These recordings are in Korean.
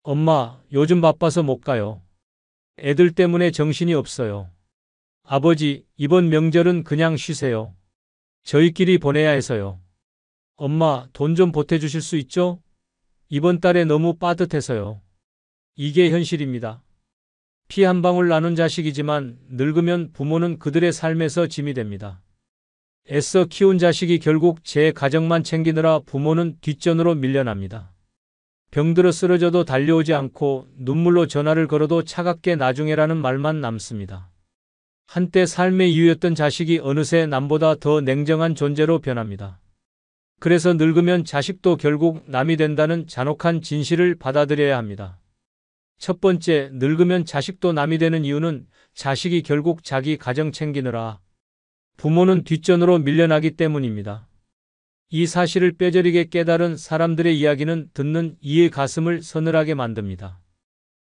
엄마, 요즘 바빠서 못 가요. 애들 때문에 정신이 없어요. 아버지, 이번 명절은 그냥 쉬세요. 저희끼리 보내야 해서요. 엄마, 돈 좀 보태주실 수 있죠? 이번 달에 너무 빠듯해서요. 이게 현실입니다. 피 한 방울 나눈 자식이지만 늙으면 부모는 그들의 삶에서 짐이 됩니다. 애써 키운 자식이 결국 제 가정만 챙기느라 부모는 뒷전으로 밀려납니다. 병들어 쓰러져도 달려오지 않고 눈물로 전화를 걸어도 차갑게 나중에라는 말만 남습니다. 한때 삶의 이유였던 자식이 어느새 남보다 더 냉정한 존재로 변합니다. 그래서 늙으면 자식도 결국 남이 된다는 잔혹한 진실을 받아들여야 합니다. 첫 번째, 늙으면 자식도 남이 되는 이유는 자식이 결국 자기 가정 챙기느라 부모는 뒷전으로 밀려나기 때문입니다. 이 사실을 뼈저리게 깨달은 사람들의 이야기는 듣는 이의 가슴을 서늘하게 만듭니다.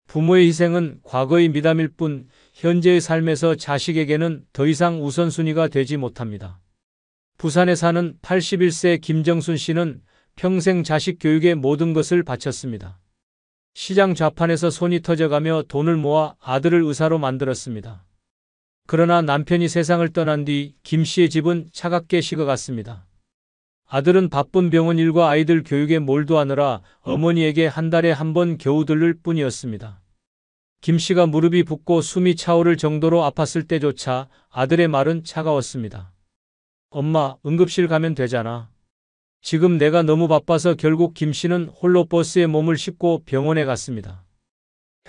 부모의 희생은 과거의 미담일 뿐 현재의 삶에서 자식에게는 더 이상 우선순위가 되지 못합니다. 부산에 사는 81세 김정순 씨는 평생 자식 교육에 모든 것을 바쳤습니다. 시장 좌판에서 손이 터져가며 돈을 모아 아들을 의사로 만들었습니다. 그러나 남편이 세상을 떠난 뒤 김 씨의 집은 차갑게 식어갔습니다. 아들은 바쁜 병원 일과 아이들 교육에 몰두하느라 어머니에게 한 달에 한 번 겨우 들를 뿐이었습니다. 김 씨가 무릎이 붓고 숨이 차오를 정도로 아팠을 때조차 아들의 말은 차가웠습니다. 엄마, 응급실 가면 되잖아. 지금 내가 너무 바빠서 결국 김 씨는 홀로 버스에 몸을 싣고 병원에 갔습니다.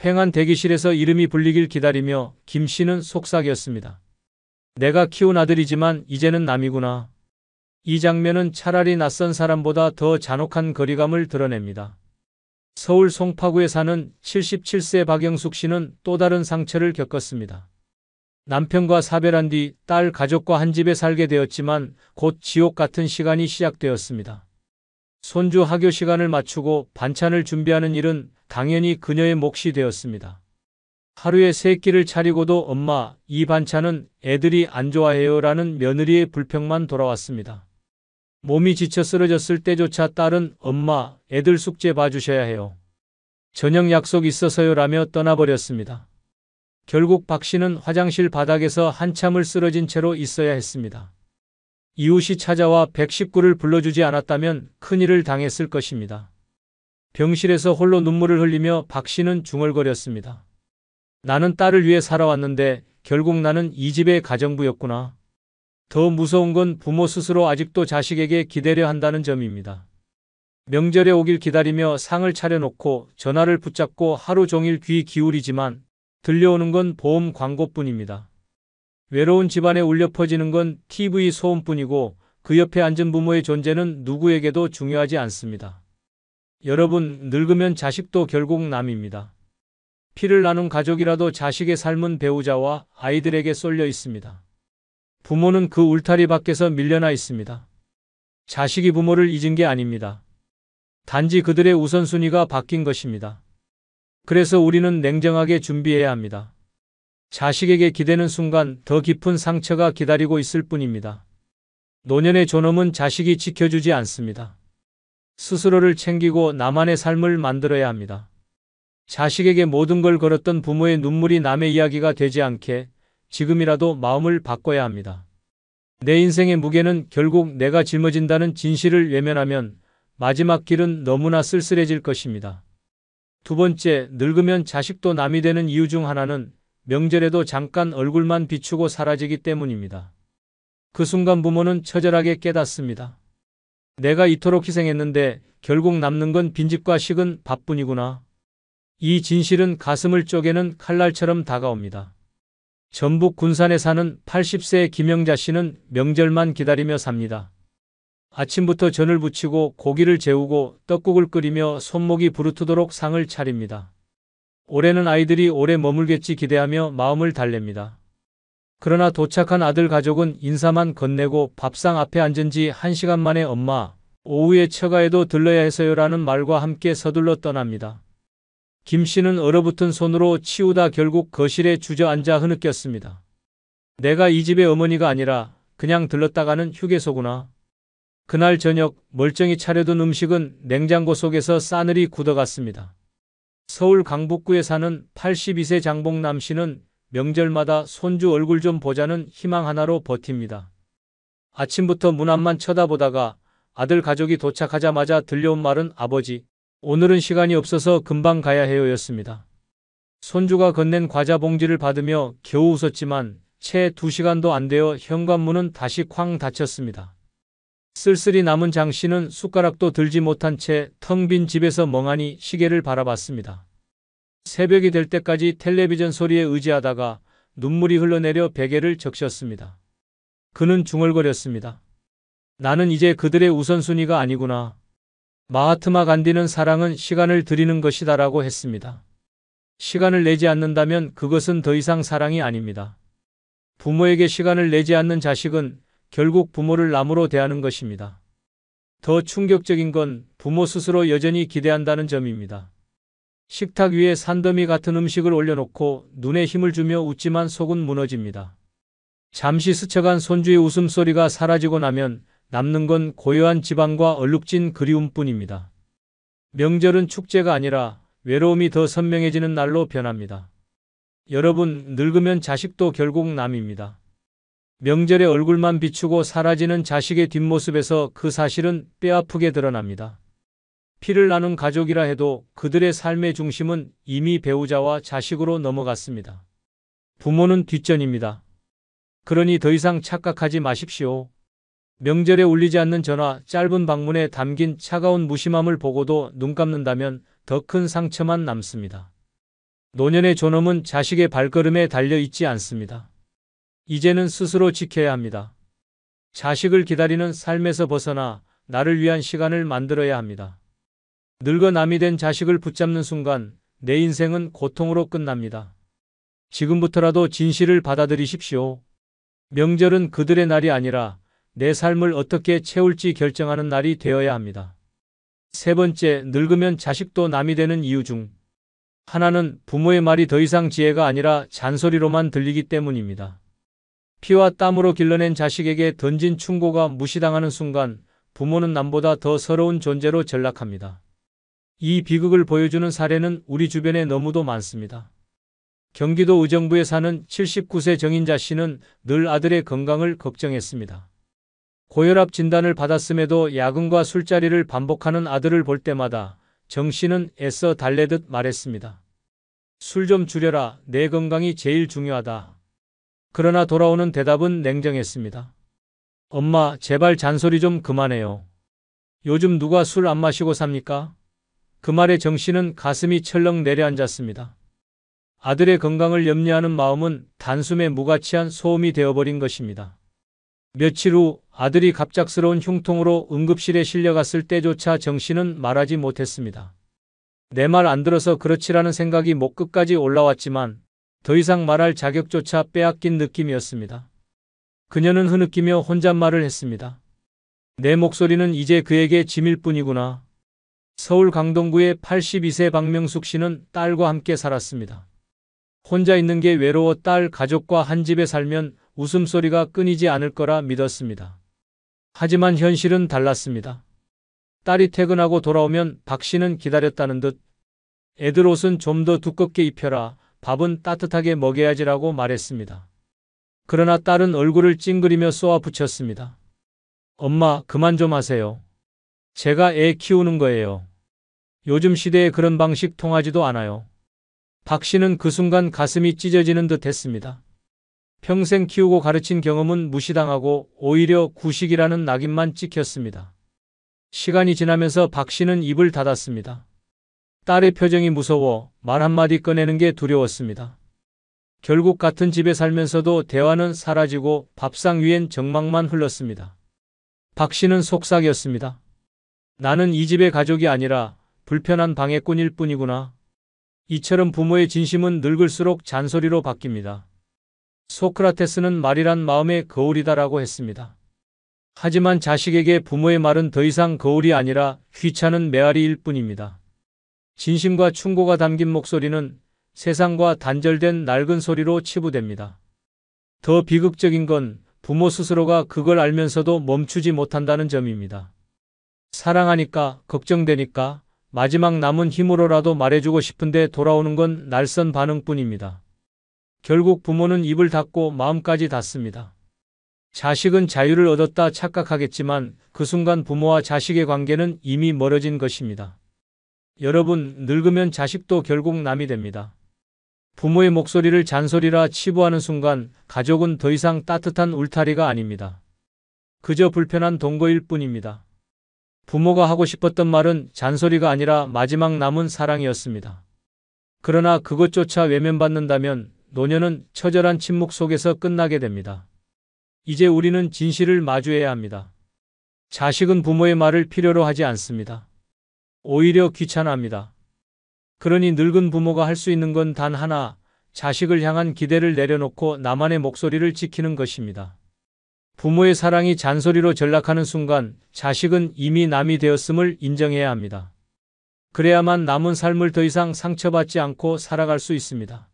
횡한 대기실에서 이름이 불리길 기다리며 김 씨는 속삭였습니다. 내가 키운 아들이지만 이제는 남이구나. 이 장면은 차라리 낯선 사람보다 더 잔혹한 거리감을 드러냅니다. 서울 송파구에 사는 77세 박영숙 씨는 또 다른 상처를 겪었습니다. 남편과 사별한 뒤 딸 가족과 한 집에 살게 되었지만 곧 지옥 같은 시간이 시작되었습니다. 손주 학교 시간을 맞추고 반찬을 준비하는 일은 당연히 그녀의 몫이 되었습니다. 하루에 3끼를 차리고도 엄마, 이 반찬은 애들이 안 좋아해요 라는 며느리의 불평만 돌아왔습니다. 몸이 지쳐 쓰러졌을 때조차 딸은 엄마, 애들 숙제 봐주셔야 해요. 저녁 약속 있어서요 라며 떠나버렸습니다. 결국 박 씨는 화장실 바닥에서 한참을 쓰러진 채로 있어야 했습니다. 이웃이 찾아와 119를 불러주지 않았다면 큰일을 당했을 것입니다. 병실에서 홀로 눈물을 흘리며 박 씨는 중얼거렸습니다. 나는 딸을 위해 살아왔는데 결국 나는 이 집의 가정부였구나. 더 무서운 건 부모 스스로 아직도 자식에게 기대려 한다는 점입니다. 명절에 오길 기다리며 상을 차려놓고 전화를 붙잡고 하루 종일 귀 기울이지만 들려오는 건 보험 광고뿐입니다. 외로운 집안에 울려 퍼지는 건 TV 소음뿐이고 그 옆에 앉은 부모의 존재는 누구에게도 중요하지 않습니다. 여러분, 늙으면 자식도 결국 남입니다. 피를 나눈 가족이라도 자식의 삶은 배우자와 아이들에게 쏠려 있습니다. 부모는 그 울타리 밖에서 밀려나 있습니다. 자식이 부모를 잊은 게 아닙니다. 단지 그들의 우선순위가 바뀐 것입니다. 그래서 우리는 냉정하게 준비해야 합니다. 자식에게 기대는 순간 더 깊은 상처가 기다리고 있을 뿐입니다. 노년의 존엄은 자식이 지켜주지 않습니다. 스스로를 챙기고 나만의 삶을 만들어야 합니다. 자식에게 모든 걸 걸었던 부모의 눈물이 남의 이야기가 되지 않게 지금이라도 마음을 바꿔야 합니다. 내 인생의 무게는 결국 내가 짊어진다는 진실을 외면하면 마지막 길은 너무나 쓸쓸해질 것입니다. 두 번째, 늙으면 자식도 남이 되는 이유 중 하나는 명절에도 잠깐 얼굴만 비추고 사라지기 때문입니다. 그 순간 부모는 처절하게 깨닫습니다. 내가 이토록 희생했는데 결국 남는 건 빈집과 식은 밥뿐이구나. 이 진실은 가슴을 쪼개는 칼날처럼 다가옵니다. 전북 군산에 사는 80세 김영자 씨는 명절만 기다리며 삽니다. 아침부터 전을 부치고 고기를 재우고 떡국을 끓이며 손목이 부르트도록 상을 차립니다. 올해는 아이들이 오래 머물겠지 기대하며 마음을 달랩니다. 그러나 도착한 아들 가족은 인사만 건네고 밥상 앞에 앉은 지 1시간 만에 엄마, 오후에 처가에도 들러야 해서요 라는 말과 함께 서둘러 떠납니다. 김 씨는 얼어붙은 손으로 치우다 결국 거실에 주저앉아 흐느꼈습니다. 내가 이 집의 어머니가 아니라 그냥 들렀다가는 휴게소구나. 그날 저녁 멀쩡히 차려둔 음식은 냉장고 속에서 싸늘히 굳어갔습니다. 서울 강북구에 사는 82세 장봉남 씨는 명절마다 손주 얼굴 좀 보자는 희망 하나로 버팁니다. 아침부터 문 앞만 쳐다보다가 아들 가족이 도착하자마자 들려온 말은 아버지, 오늘은 시간이 없어서 금방 가야 해요 였습니다. 손주가 건넨 과자 봉지를 받으며 겨우 웃었지만 채 2시간도 안 되어 현관문은 다시 쾅 닫혔습니다. 쓸쓸히 남은 장 씨는 숟가락도 들지 못한 채 텅 빈 집에서 멍하니 시계를 바라봤습니다. 새벽이 될 때까지 텔레비전 소리에 의지하다가 눈물이 흘러내려 베개를 적셨습니다. 그는 중얼거렸습니다. 나는 이제 그들의 우선순위가 아니구나. 마하트마 간디는 사랑은 시간을 드리는 것이다라고 했습니다. 시간을 내지 않는다면 그것은 더 이상 사랑이 아닙니다. 부모에게 시간을 내지 않는 자식은 결국 부모를 남으로 대하는 것입니다. 더 충격적인 건 부모 스스로 여전히 기대한다는 점입니다. 식탁 위에 산더미 같은 음식을 올려놓고 눈에 힘을 주며 웃지만 속은 무너집니다. 잠시 스쳐간 손주의 웃음소리가 사라지고 나면 남는 건 고요한 집안과 얼룩진 그리움뿐입니다. 명절은 축제가 아니라 외로움이 더 선명해지는 날로 변합니다. 여러분, 늙으면 자식도 결국 남입니다. 명절에 얼굴만 비추고 사라지는 자식의 뒷모습에서 그 사실은 뼈아프게 드러납니다. 피를 나눈 가족이라 해도 그들의 삶의 중심은 이미 배우자와 자식으로 넘어갔습니다. 부모는 뒷전입니다. 그러니 더 이상 착각하지 마십시오. 명절에 울리지 않는 전화, 짧은 방문에 담긴 차가운 무심함을 보고도 눈 감는다면 더 큰 상처만 남습니다. 노년의 존엄은 자식의 발걸음에 달려 있지 않습니다. 이제는 스스로 지켜야 합니다. 자식을 기다리는 삶에서 벗어나 나를 위한 시간을 만들어야 합니다. 늙어 남이 된 자식을 붙잡는 순간 내 인생은 고통으로 끝납니다. 지금부터라도 진실을 받아들이십시오. 명절은 그들의 날이 아니라 내 삶을 어떻게 채울지 결정하는 날이 되어야 합니다. 세 번째, 늙으면 자식도 남이 되는 이유 중 하나는 부모의 말이 더 이상 지혜가 아니라 잔소리로만 들리기 때문입니다. 피와 땀으로 길러낸 자식에게 던진 충고가 무시당하는 순간 부모는 남보다 더 서러운 존재로 전락합니다. 이 비극을 보여주는 사례는 우리 주변에 너무도 많습니다. 경기도 의정부에 사는 79세 정인자 씨는 늘 아들의 건강을 걱정했습니다. 고혈압 진단을 받았음에도 야근과 술자리를 반복하는 아들을 볼 때마다 정 씨는 애써 달래듯 말했습니다. 술 좀 줄여라. 내 건강이 제일 중요하다. 그러나 돌아오는 대답은 냉정했습니다. 엄마, 제발 잔소리 좀 그만해요. 요즘 누가 술 안 마시고 삽니까? 그 말에 정 씨는 가슴이 철렁 내려앉았습니다. 아들의 건강을 염려하는 마음은 단숨에 무가치한 소음이 되어버린 것입니다. 며칠 후 아들이 갑작스러운 흉통으로 응급실에 실려갔을 때조차 정 씨는 말하지 못했습니다. 내 말 안 들어서 그렇지라는 생각이 목 끝까지 올라왔지만 더 이상 말할 자격조차 빼앗긴 느낌이었습니다. 그녀는 흐느끼며 혼잣말을 했습니다. 내 목소리는 이제 그에게 짐일 뿐이구나. 서울 강동구의 82세 박명숙 씨는 딸과 함께 살았습니다. 혼자 있는 게 외로워 딸 가족과 한 집에 살면 웃음소리가 끊이지 않을 거라 믿었습니다. 하지만 현실은 달랐습니다. 딸이 퇴근하고 돌아오면 박 씨는 기다렸다는 듯 애들 옷은 좀 더 두껍게 입혀라. 밥은 따뜻하게 먹여야지라고 말했습니다. 그러나 딸은 얼굴을 찡그리며 쏘아붙였습니다. 엄마, 그만 좀 하세요. 제가 애 키우는 거예요. 요즘 시대에 그런 방식 통하지도 않아요. 박 씨는 그 순간 가슴이 찢어지는 듯 했습니다. 평생 키우고 가르친 경험은 무시당하고 오히려 구식이라는 낙인만 찍혔습니다. 시간이 지나면서 박 씨는 입을 닫았습니다. 딸의 표정이 무서워 말 한마디 꺼내는 게 두려웠습니다. 결국 같은 집에 살면서도 대화는 사라지고 밥상 위엔 정막만 흘렀습니다. 박 씨는 속삭였습니다. 나는 이 집의 가족이 아니라 불편한 방해꾼일 뿐이구나. 이처럼 부모의 진심은 늙을수록 잔소리로 바뀝니다. 소크라테스는 말이란 마음의 거울이다라고 했습니다. 하지만 자식에게 부모의 말은 더 이상 거울이 아니라 귀찮은 메아리일 뿐입니다. 진심과 충고가 담긴 목소리는 세상과 단절된 낡은 소리로 치부됩니다. 더 비극적인 건 부모 스스로가 그걸 알면서도 멈추지 못한다는 점입니다. 사랑하니까, 걱정되니까, 마지막 남은 힘으로라도 말해주고 싶은데 돌아오는 건 날선 반응뿐입니다. 결국 부모는 입을 닫고 마음까지 닫습니다. 자식은 자유를 얻었다 착각하겠지만 그 순간 부모와 자식의 관계는 이미 멀어진 것입니다. 여러분, 늙으면 자식도 결국 남이 됩니다. 부모의 목소리를 잔소리라 치부하는 순간 가족은 더 이상 따뜻한 울타리가 아닙니다. 그저 불편한 동거일 뿐입니다. 부모가 하고 싶었던 말은 잔소리가 아니라 마지막 남은 사랑이었습니다. 그러나 그것조차 외면받는다면 노년은 처절한 침묵 속에서 끝나게 됩니다. 이제 우리는 진실을 마주해야 합니다. 자식은 부모의 말을 필요로 하지 않습니다. 오히려 귀찮아합니다. 그러니 늙은 부모가 할 수 있는 건 단 하나, 자식을 향한 기대를 내려놓고 나만의 목소리를 지키는 것입니다. 부모의 사랑이 잔소리로 전락하는 순간 자식은 이미 남이 되었음을 인정해야 합니다. 그래야만 남은 삶을 더 이상 상처받지 않고 살아갈 수 있습니다.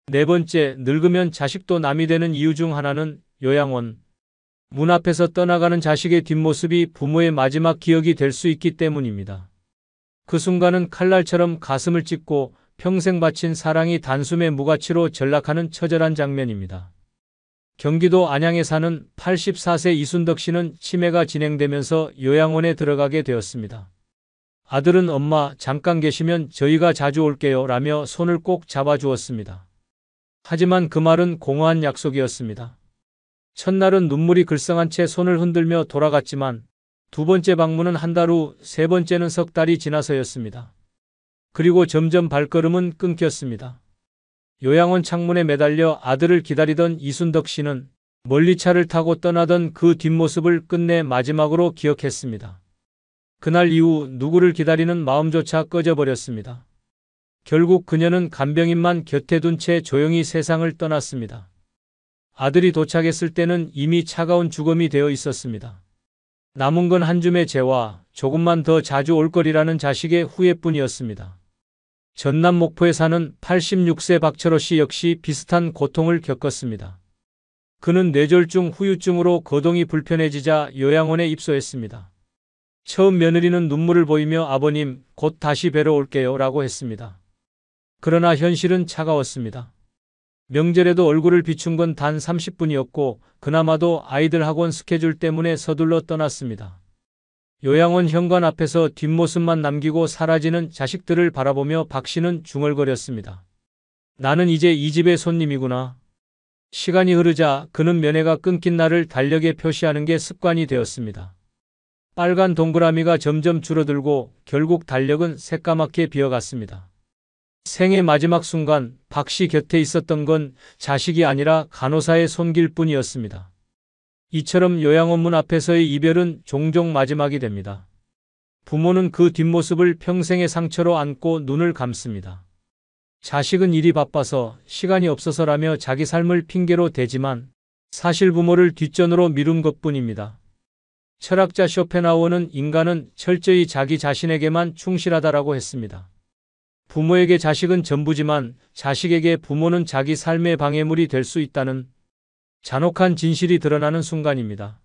네 번째, 늙으면 자식도 남이 되는 이유 중 하나는 요양원. 문 앞에서 떠나가는 자식의 뒷모습이 부모의 마지막 기억이 될 수 있기 때문입니다. 그 순간은 칼날처럼 가슴을 찢고 평생 바친 사랑이 단숨에 무가치로 전락하는 처절한 장면입니다. 경기도 안양에 사는 84세 이순덕 씨는 치매가 진행되면서 요양원에 들어가게 되었습니다. 아들은 엄마 잠깐 계시면 저희가 자주 올게요 라며 손을 꼭 잡아주었습니다. 하지만 그 말은 공허한 약속이었습니다. 첫날은 눈물이 글썽한 채 손을 흔들며 돌아갔지만 두 번째 방문은 한 달 후, 세 번째는 석 달이 지나서였습니다. 그리고 점점 발걸음은 끊겼습니다. 요양원 창문에 매달려 아들을 기다리던 이순덕 씨는 멀리 차를 타고 떠나던 그 뒷모습을 끝내 마지막으로 기억했습니다. 그날 이후 누구를 기다리는 마음조차 꺼져버렸습니다. 결국 그녀는 간병인만 곁에 둔 채 조용히 세상을 떠났습니다. 아들이 도착했을 때는 이미 차가운 죽음이 되어 있었습니다. 남은 건 한 줌의 재와 조금만 더 자주 올 거리라는 자식의 후회뿐이었습니다. 전남 목포에 사는 86세 박철호 씨 역시 비슷한 고통을 겪었습니다. 그는 뇌졸중 후유증으로 거동이 불편해지자 요양원에 입소했습니다. 처음 며느리는 눈물을 보이며 아버님, 곧 다시 뵈러 올게요 라고 했습니다. 그러나 현실은 차가웠습니다. 명절에도 얼굴을 비춘 건 단 30분이었고 그나마도 아이들 학원 스케줄 때문에 서둘러 떠났습니다. 요양원 현관 앞에서 뒷모습만 남기고 사라지는 자식들을 바라보며 박 씨는 중얼거렸습니다. 나는 이제 이 집의 손님이구나. 시간이 흐르자 그는 면회가 끊긴 날을 달력에 표시하는 게 습관이 되었습니다. 빨간 동그라미가 점점 줄어들고 결국 달력은 새까맣게 비어갔습니다. 생의 마지막 순간 박 씨 곁에 있었던 건 자식이 아니라 간호사의 손길 뿐이었습니다. 이처럼 요양원 문 앞에서의 이별은 종종 마지막이 됩니다. 부모는 그 뒷모습을 평생의 상처로 안고 눈을 감습니다. 자식은 일이 바빠서 시간이 없어서라며 자기 삶을 핑계로 대지만 사실 부모를 뒷전으로 미룬 것뿐입니다. 철학자 쇼펜하우어는 인간은 철저히 자기 자신에게만 충실하다라고 했습니다. 부모에게 자식은 전부지만 자식에게 부모는 자기 삶의 방해물이 될 수 있다는 잔혹한 진실이 드러나는 순간입니다.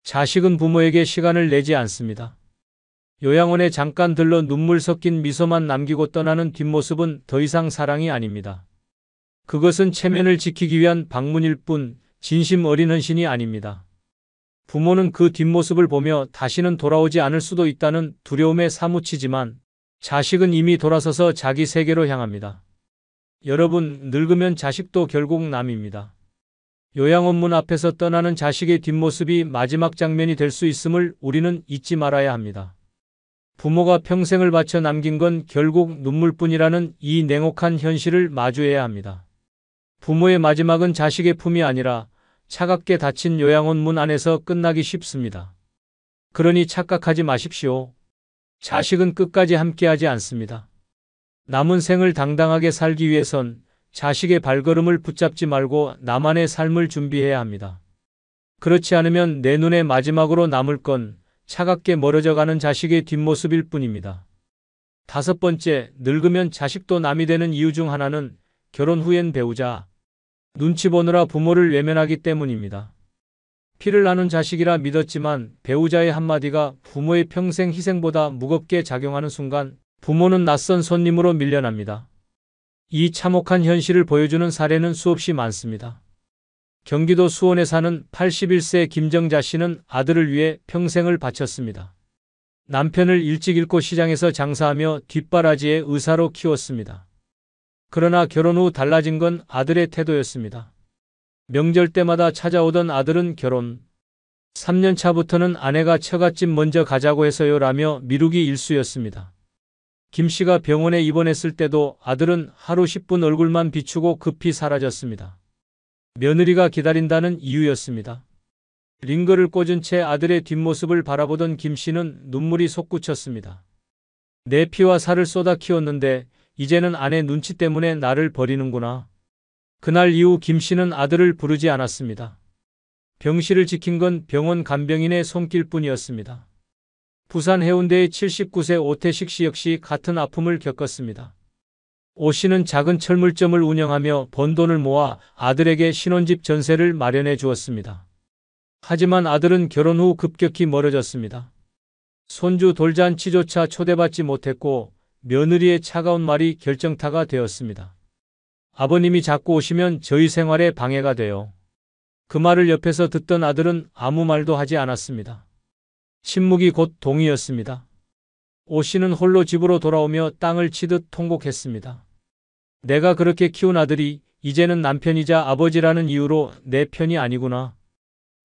자식은 부모에게 시간을 내지 않습니다. 요양원에 잠깐 들러 눈물 섞인 미소만 남기고 떠나는 뒷모습은 더 이상 사랑이 아닙니다. 그것은 체면을 지키기 위한 방문일 뿐 진심 어린 헌신이 아닙니다. 부모는 그 뒷모습을 보며 다시는 돌아오지 않을 수도 있다는 두려움에 사무치지만 자식은 이미 돌아서서 자기 세계로 향합니다. 여러분, 늙으면 자식도 결국 남입니다. 요양원 문 앞에서 떠나는 자식의 뒷모습이 마지막 장면이 될 수 있음을 우리는 잊지 말아야 합니다. 부모가 평생을 바쳐 남긴 건 결국 눈물뿐이라는 이 냉혹한 현실을 마주해야 합니다. 부모의 마지막은 자식의 품이 아니라 차갑게 닫힌 요양원 문 안에서 끝나기 쉽습니다. 그러니 착각하지 마십시오. 자식은 끝까지 함께하지 않습니다. 남은 생을 당당하게 살기 위해선 자식의 발걸음을 붙잡지 말고 나만의 삶을 준비해야 합니다. 그렇지 않으면 내 눈에 마지막으로 남을 건 차갑게 멀어져 가는 자식의 뒷모습일 뿐입니다. 다섯 번째, 늙으면 자식도 남이 되는 이유 중 하나는 결혼 후엔 배우자, 눈치 보느라 부모를 외면하기 때문입니다. 피를 나눈 자식이라 믿었지만 배우자의 한마디가 부모의 평생 희생보다 무겁게 작용하는 순간 부모는 낯선 손님으로 밀려납니다. 이 참혹한 현실을 보여주는 사례는 수없이 많습니다. 경기도 수원에 사는 81세 김정자 씨는 아들을 위해 평생을 바쳤습니다. 남편을 일찍 잃고 시장에서 장사하며 뒷바라지에 의사로 키웠습니다. 그러나 결혼 후 달라진 건 아들의 태도였습니다. 명절 때마다 찾아오던 아들은 결혼 3년 차부터는 아내가 처갓집 먼저 가자고 해서요 라며 미루기 일쑤였습니다. 김 씨가 병원에 입원했을 때도 아들은 하루 10분 얼굴만 비추고 급히 사라졌습니다. 며느리가 기다린다는 이유였습니다. 링거를 꽂은 채 아들의 뒷모습을 바라보던 김 씨는 눈물이 솟구쳤습니다. 내 피와 살을 쏟아 키웠는데 이제는 아내 눈치 때문에 나를 버리는구나. 그날 이후 김 씨는 아들을 부르지 않았습니다. 병실을 지킨 건 병원 간병인의 손길뿐이었습니다. 부산 해운대의 79세 오태식 씨 역시 같은 아픔을 겪었습니다. 오 씨는 작은 철물점을 운영하며 번 돈을 모아 아들에게 신혼집 전세를 마련해 주었습니다. 하지만 아들은 결혼 후 급격히 멀어졌습니다. 손주 돌잔치조차 초대받지 못했고 며느리의 차가운 말이 결정타가 되었습니다. 아버님이 자꾸 오시면 저희 생활에 방해가 돼요. 그 말을 옆에서 듣던 아들은 아무 말도 하지 않았습니다. 침묵이 곧 동의였습니다. 오 씨는 홀로 집으로 돌아오며 땅을 치듯 통곡했습니다. 내가 그렇게 키운 아들이 이제는 남편이자 아버지라는 이유로 내 편이 아니구나.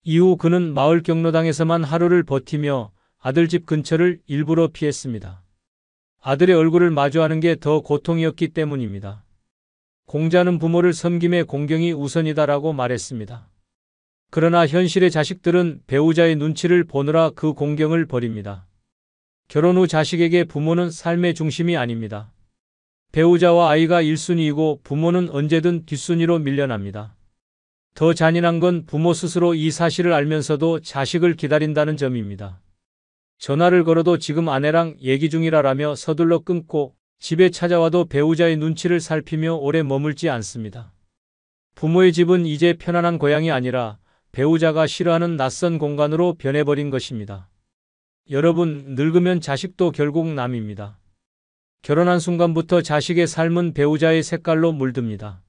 이후 그는 마을 경로당에서만 하루를 버티며 아들 집 근처를 일부러 피했습니다. 아들의 얼굴을 마주하는 게 더 고통이었기 때문입니다. 공자는 부모를 섬김의 공경이 우선이다라고 말했습니다. 그러나 현실의 자식들은 배우자의 눈치를 보느라 그 공경을 버립니다. 결혼 후 자식에게 부모는 삶의 중심이 아닙니다. 배우자와 아이가 1순위이고 부모는 언제든 뒷순위로 밀려납니다. 더 잔인한 건 부모 스스로 이 사실을 알면서도 자식을 기다린다는 점입니다. 전화를 걸어도 지금 아내랑 얘기 중이라라며 서둘러 끊고 집에 찾아와도 배우자의 눈치를 살피며 오래 머물지 않습니다. 부모의 집은 이제 편안한 고향이 아니라 배우자가 싫어하는 낯선 공간으로 변해버린 것입니다. 여러분, 늙으면 자식도 결국 남입니다. 결혼한 순간부터 자식의 삶은 배우자의 색깔로 물듭니다.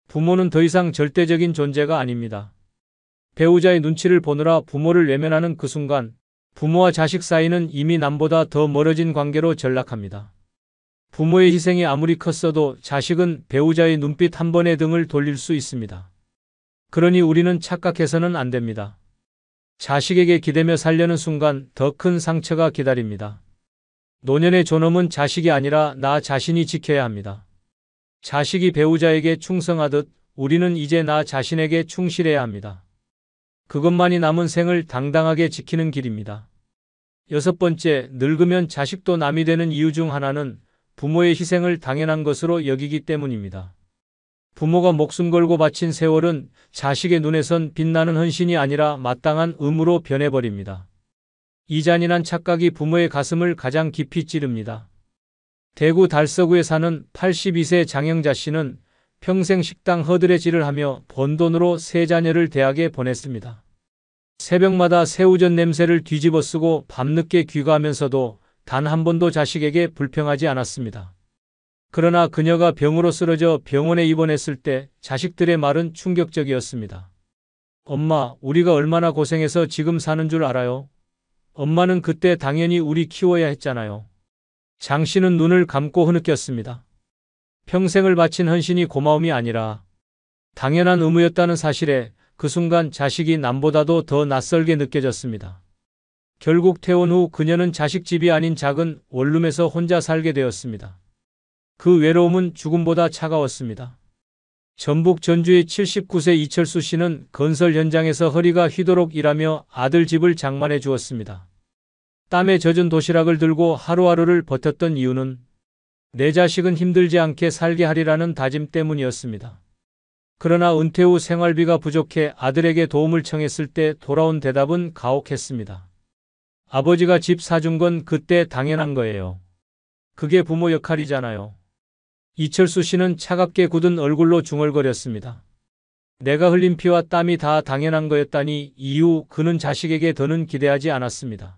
부모는 더 이상 절대적인 존재가 아닙니다. 배우자의 눈치를 보느라 부모를 외면하는 그 순간 부모와 자식 사이는 이미 남보다 더 멀어진 관계로 전락합니다. 부모의 희생이 아무리 컸어도 자식은 배우자의 눈빛 한 번에 등을 돌릴 수 있습니다. 그러니 우리는 착각해서는 안 됩니다. 자식에게 기대며 살려는 순간 더 큰 상처가 기다립니다. 노년의 존엄은 자식이 아니라 나 자신이 지켜야 합니다. 자식이 배우자에게 충성하듯 우리는 이제 나 자신에게 충실해야 합니다. 그것만이 남은 생을 당당하게 지키는 길입니다. 6번째, 늙으면 자식도 남이 되는 이유 중 하나는 부모의 희생을 당연한 것으로 여기기 때문입니다. 부모가 목숨 걸고 바친 세월은 자식의 눈에선 빛나는 헌신이 아니라 마땅한 의무로 변해버립니다. 이 잔인한 착각이 부모의 가슴을 가장 깊이 찌릅니다. 대구 달서구에 사는 82세 장영자 씨는 평생 식당 허드레질을 하며 번 돈으로 세 자녀를 대학에 보냈습니다. 새벽마다 새우젓 냄새를 뒤집어 쓰고 밤늦게 귀가하면서도 단 한 번도 자식에게 불평하지 않았습니다. 그러나 그녀가 병으로 쓰러져 병원에 입원했을 때 자식들의 말은 충격적이었습니다. 엄마, 우리가 얼마나 고생해서 지금 사는 줄 알아요? 엄마는 그때 당연히 우리 키워야 했잖아요. 장 씨는 눈을 감고 흐느꼈습니다. 평생을 바친 헌신이 고마움이 아니라 당연한 의무였다는 사실에 그 순간 자식이 남보다도 더 낯설게 느껴졌습니다. 결국 퇴원 후 그녀는 자식 집이 아닌 작은 원룸에서 혼자 살게 되었습니다. 그 외로움은 죽음보다 차가웠습니다. 전북 전주의 79세 이철수 씨는 건설 현장에서 허리가 휘도록 일하며 아들 집을 장만해 주었습니다. 땀에 젖은 도시락을 들고 하루하루를 버텼던 이유는 내 자식은 힘들지 않게 살게 하리라는 다짐 때문이었습니다. 그러나 은퇴 후 생활비가 부족해 아들에게 도움을 청했을 때 돌아온 대답은 가혹했습니다. 아버지가 집 사준 건 그때 당연한 거예요. 그게 부모 역할이잖아요. 이철수 씨는 차갑게 굳은 얼굴로 중얼거렸습니다. 내가 흘린 피와 땀이 다 당연한 거였다니 이후 그는 자식에게 더는 기대하지 않았습니다.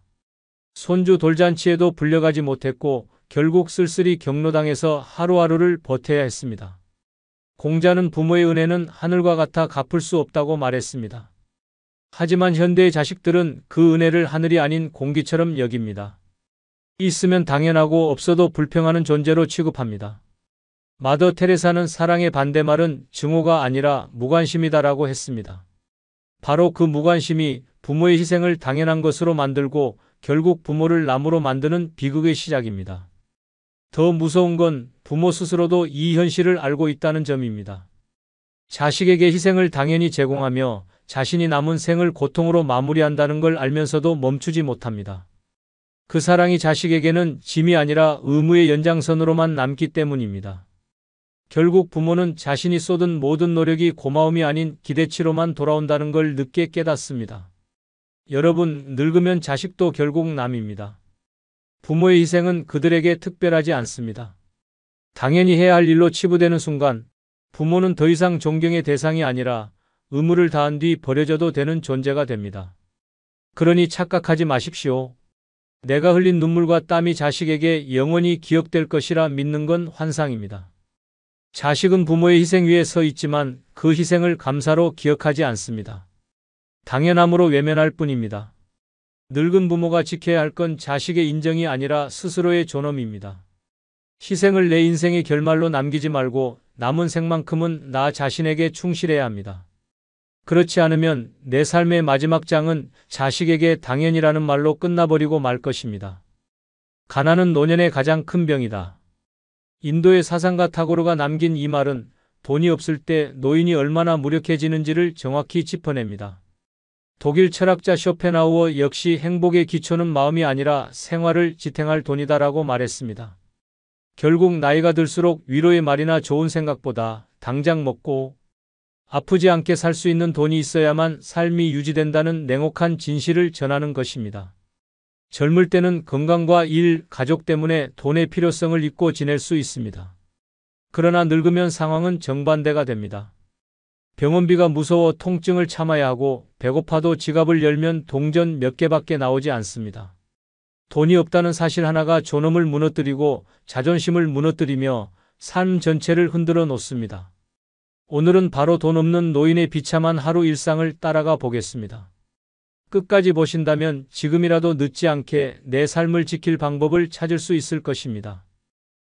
손주 돌잔치에도 불려가지 못했고 결국 쓸쓸히 경로당에서 하루하루를 버텨야 했습니다. 공자는 부모의 은혜는 하늘과 같아 갚을 수 없다고 말했습니다. 하지만 현대의 자식들은 그 은혜를 하늘이 아닌 공기처럼 여깁니다. 있으면 당연하고 없어도 불평하는 존재로 취급합니다. 마더 테레사는 사랑의 반대말은 증오가 아니라 무관심이다라고 했습니다. 바로 그 무관심이 부모의 희생을 당연한 것으로 만들고 결국 부모를 나무로 만드는 비극의 시작입니다. 더 무서운 건 부모 스스로도 이 현실을 알고 있다는 점입니다. 자식에게 희생을 당연히 제공하며 자신이 남은 생을 고통으로 마무리한다는 걸 알면서도 멈추지 못합니다. 그 사랑이 자식에게는 짐이 아니라 의무의 연장선으로만 남기 때문입니다. 결국 부모는 자신이 쏟은 모든 노력이 고마움이 아닌 기대치로만 돌아온다는 걸 늦게 깨닫습니다. 여러분, 늙으면 자식도 결국 남입니다. 부모의 희생은 그들에게 특별하지 않습니다. 당연히 해야 할 일로 치부되는 순간 부모는 더 이상 존경의 대상이 아니라 의무를 다한 뒤 버려져도 되는 존재가 됩니다. 그러니 착각하지 마십시오. 내가 흘린 눈물과 땀이 자식에게 영원히 기억될 것이라 믿는 건 환상입니다. 자식은 부모의 희생 위에 서 있지만 그 희생을 감사로 기억하지 않습니다. 당연함으로 외면할 뿐입니다. 늙은 부모가 지켜야 할 건 자식의 인정이 아니라 스스로의 존엄입니다. 희생을 내 인생의 결말로 남기지 말고 남은 생만큼은 나 자신에게 충실해야 합니다. 그렇지 않으면 내 삶의 마지막 장은 자식에게 당연이라는 말로 끝나버리고 말 것입니다. 가난은 노년의 가장 큰 병이다. 인도의 사상가 타고르가 남긴 이 말은 돈이 없을 때 노인이 얼마나 무력해지는지를 정확히 짚어냅니다. 독일 철학자 쇼펜하우어 역시 행복의 기초는 마음이 아니라 생활을 지탱할 돈이다라고 말했습니다. 결국 나이가 들수록 위로의 말이나 좋은 생각보다 당장 먹고 아프지 않게 살 수 있는 돈이 있어야만 삶이 유지된다는 냉혹한 진실을 전하는 것입니다. 젊을 때는 건강과 일, 가족 때문에 돈의 필요성을 잊고 지낼 수 있습니다. 그러나 늙으면 상황은 정반대가 됩니다. 병원비가 무서워 통증을 참아야 하고 배고파도 지갑을 열면 동전 몇 개밖에 나오지 않습니다. 돈이 없다는 사실 하나가 존엄을 무너뜨리고 자존심을 무너뜨리며 삶 전체를 흔들어 놓습니다. 오늘은 바로 돈 없는 노인의 비참한 하루 일상을 따라가 보겠습니다. 끝까지 보신다면 지금이라도 늦지 않게 내 삶을 지킬 방법을 찾을 수 있을 것입니다.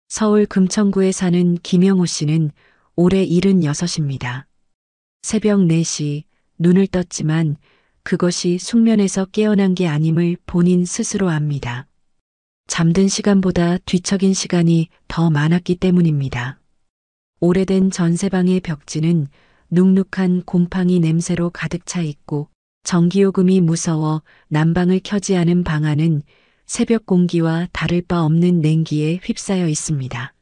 서울 금천구에 사는 김영호 씨는 올해 76입니다. 새벽 4시 눈을 떴지만 그것이 숙면에서 깨어난 게 아님을 본인 스스로 압니다. 잠든 시간보다 뒤척인 시간이 더 많았기 때문입니다. 오래된 전세방의 벽지는 눅눅한 곰팡이 냄새로 가득 차 있고 전기요금이 무서워 난방을 켜지 않은 방 안은 새벽 공기와 다를 바 없는 냉기에 휩싸여 있습니다.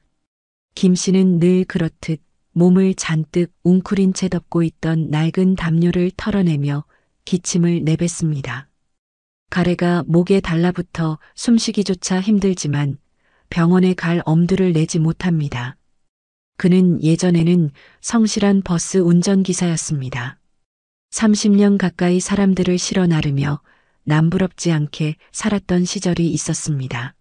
김 씨는 늘 그렇듯 몸을 잔뜩 웅크린 채 덮고 있던 낡은 담요를 털어내며 기침을 내뱉습니다. 가래가 목에 달라붙어 숨쉬기조차 힘들지만 병원에 갈 엄두를 내지 못합니다. 그는 예전에는 성실한 버스 운전기사였습니다. 30년 가까이 사람들을 실어 나르며 남부럽지 않게 살았던 시절이 있었습니다.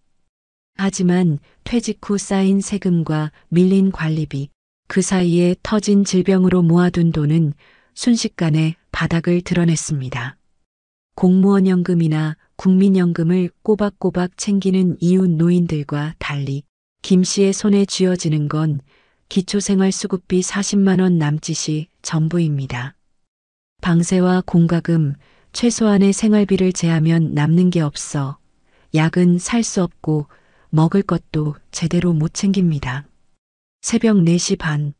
하지만 퇴직 후 쌓인 세금과 밀린 관리비, 그 사이에 터진 질병으로 모아둔 돈은 순식간에 바닥을 드러냈습니다. 공무원 연금이나 국민연금을 꼬박꼬박 챙기는 이웃 노인들과 달리 김 씨의 손에 쥐어지는 건 기초생활수급비 40만 원 남짓이 전부입니다. 방세와 공과금, 최소한의 생활비를 제하면 남는 게 없어 약은 살 수 없고 먹을 것도 제대로 못 챙깁니다. 새벽 4시 반,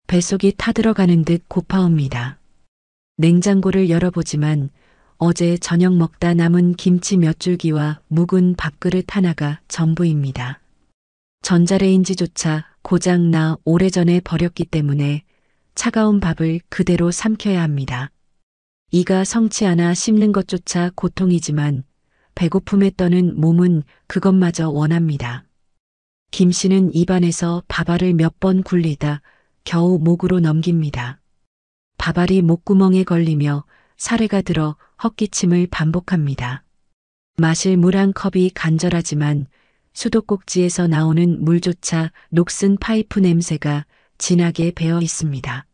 뱃속이 타들어가는 듯 고파옵니다. 냉장고를 열어보지만 어제 저녁 먹다 남은 김치 몇 줄기와 묵은 밥그릇 하나가 전부입니다. 전자레인지조차 고장나 오래전에 버렸기 때문에 차가운 밥을 그대로 삼켜야 합니다. 이가 성치 않아 씹는 것조차 고통이지만 배고픔에 떠는 몸은 그것마저 원합니다. 김 씨는 입안에서 밥알을 몇 번 굴리다 겨우 목으로 넘깁니다. 밥알이 목구멍에 걸리며 사례가 들어 헛기침을 반복합니다. 마실 물 한 컵이 간절하지만 수도꼭지에서 나오는 물조차 녹슨 파이프 냄새가 진하게 배어 있습니다.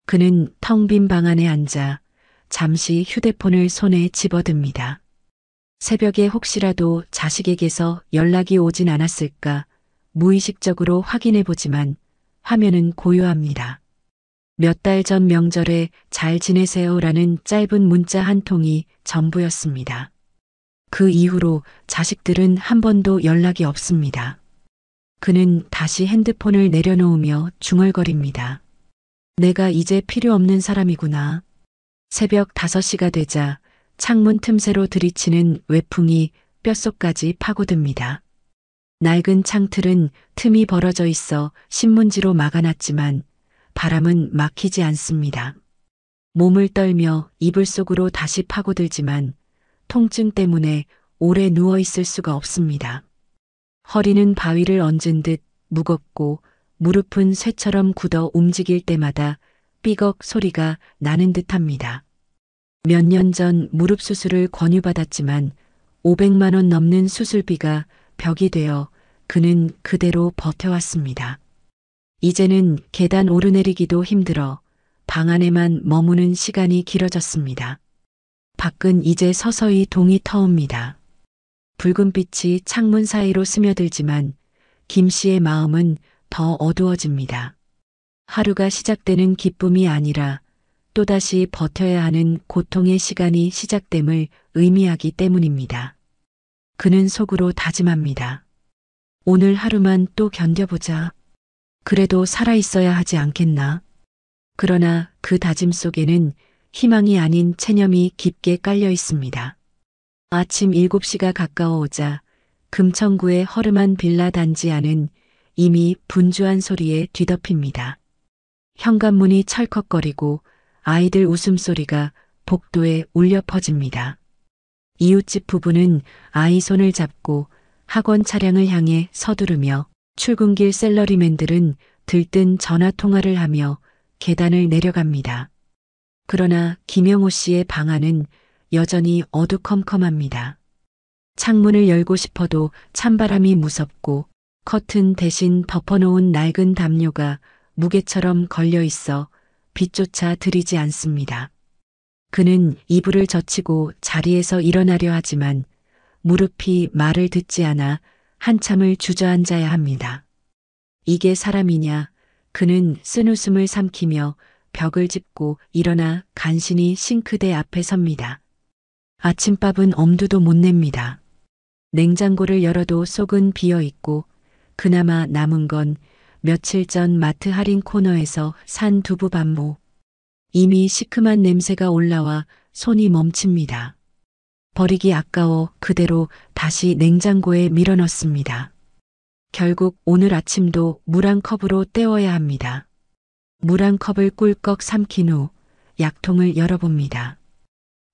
그는 텅 빈 방 안에 앉아 잠시 휴대폰을 손에 집어듭니다. 새벽에 혹시라도 자식에게서 연락이 오진 않았을까 무의식적으로 확인해 보지만 화면은 고요합니다. 몇 달 전 명절에 잘 지내세요라는 짧은 문자 한 통이 전부였습니다. 그 이후로 자식들은 한 번도 연락이 없습니다. 그는 다시 핸드폰을 내려놓으며 중얼거립니다. 내가 이제 필요 없는 사람이구나. 새벽 5시가 되자 창문 틈새로 들이치는 외풍이 뼛속까지 파고듭니다. 낡은 창틀은 틈이 벌어져 있어 신문지로 막아놨지만 바람은 막히지 않습니다. 몸을 떨며 이불 속으로 다시 파고들지만 통증 때문에 오래 누워 있을 수가 없습니다. 허리는 바위를 얹은 듯 무겁고 무릎은 쇠처럼 굳어 움직일 때마다 삐걱 소리가 나는 듯합니다. 몇 년 전 무릎 수술을 권유받았지만 500만 원 넘는 수술비가 벽이 되어 그는 그대로 버텨왔습니다. 이제는 계단 오르내리기도 힘들어 방 안에만 머무는 시간이 길어졌습니다. 밖은 이제 서서히 동이 터옵니다. 붉은 빛이 창문 사이로 스며들지만 김 씨의 마음은 더 어두워집니다. 하루가 시작되는 기쁨이 아니라 또다시 버텨야 하는 고통의 시간이 시작됨을 의미하기 때문입니다. 그는 속으로 다짐합니다. 오늘 하루만 또 견뎌보자. 그래도 살아있어야 하지 않겠나? 그러나 그 다짐 속에는 희망이 아닌 체념이 깊게 깔려 있습니다. 아침 7시가 가까워오자 금천구의 허름한 빌라 단지 안은 이미 분주한 소리에 뒤덮입니다. 현관문이 철컥거리고 아이들 웃음소리가 복도에 울려 퍼집니다. 이웃집 부부는 아이 손을 잡고 학원 차량을 향해 서두르며 출근길 셀러리맨들은 들뜬 전화 통화를 하며 계단을 내려갑니다. 그러나 김영호 씨의 방 안은 여전히 어두컴컴합니다. 창문을 열고 싶어도 찬바람이 무섭고 커튼 대신 덮어놓은 낡은 담요가 무게처럼 걸려 있어 빛조차 들이지 않습니다. 그는 이불을 젖히고 자리에서 일어나려 하지만 무릎이 말을 듣지 않아 한참을 주저앉아야 합니다. 이게 사람이냐? 그는 쓴웃음을 삼키며 벽을 짚고 일어나 간신히 싱크대 앞에 섭니다. 아침밥은 엄두도 못 냅니다. 냉장고를 열어도 속은 비어 있고 그나마 남은 건 며칠 전 마트 할인 코너에서 산 두부 반모. 이미 시큼한 냄새가 올라와 손이 멈춥니다. 버리기 아까워 그대로 다시 냉장고에 밀어넣습니다. 결국 오늘 아침도 물 한 컵으로 때워야 합니다. 물 한 컵을 꿀꺽 삼킨 후 약통을 열어봅니다.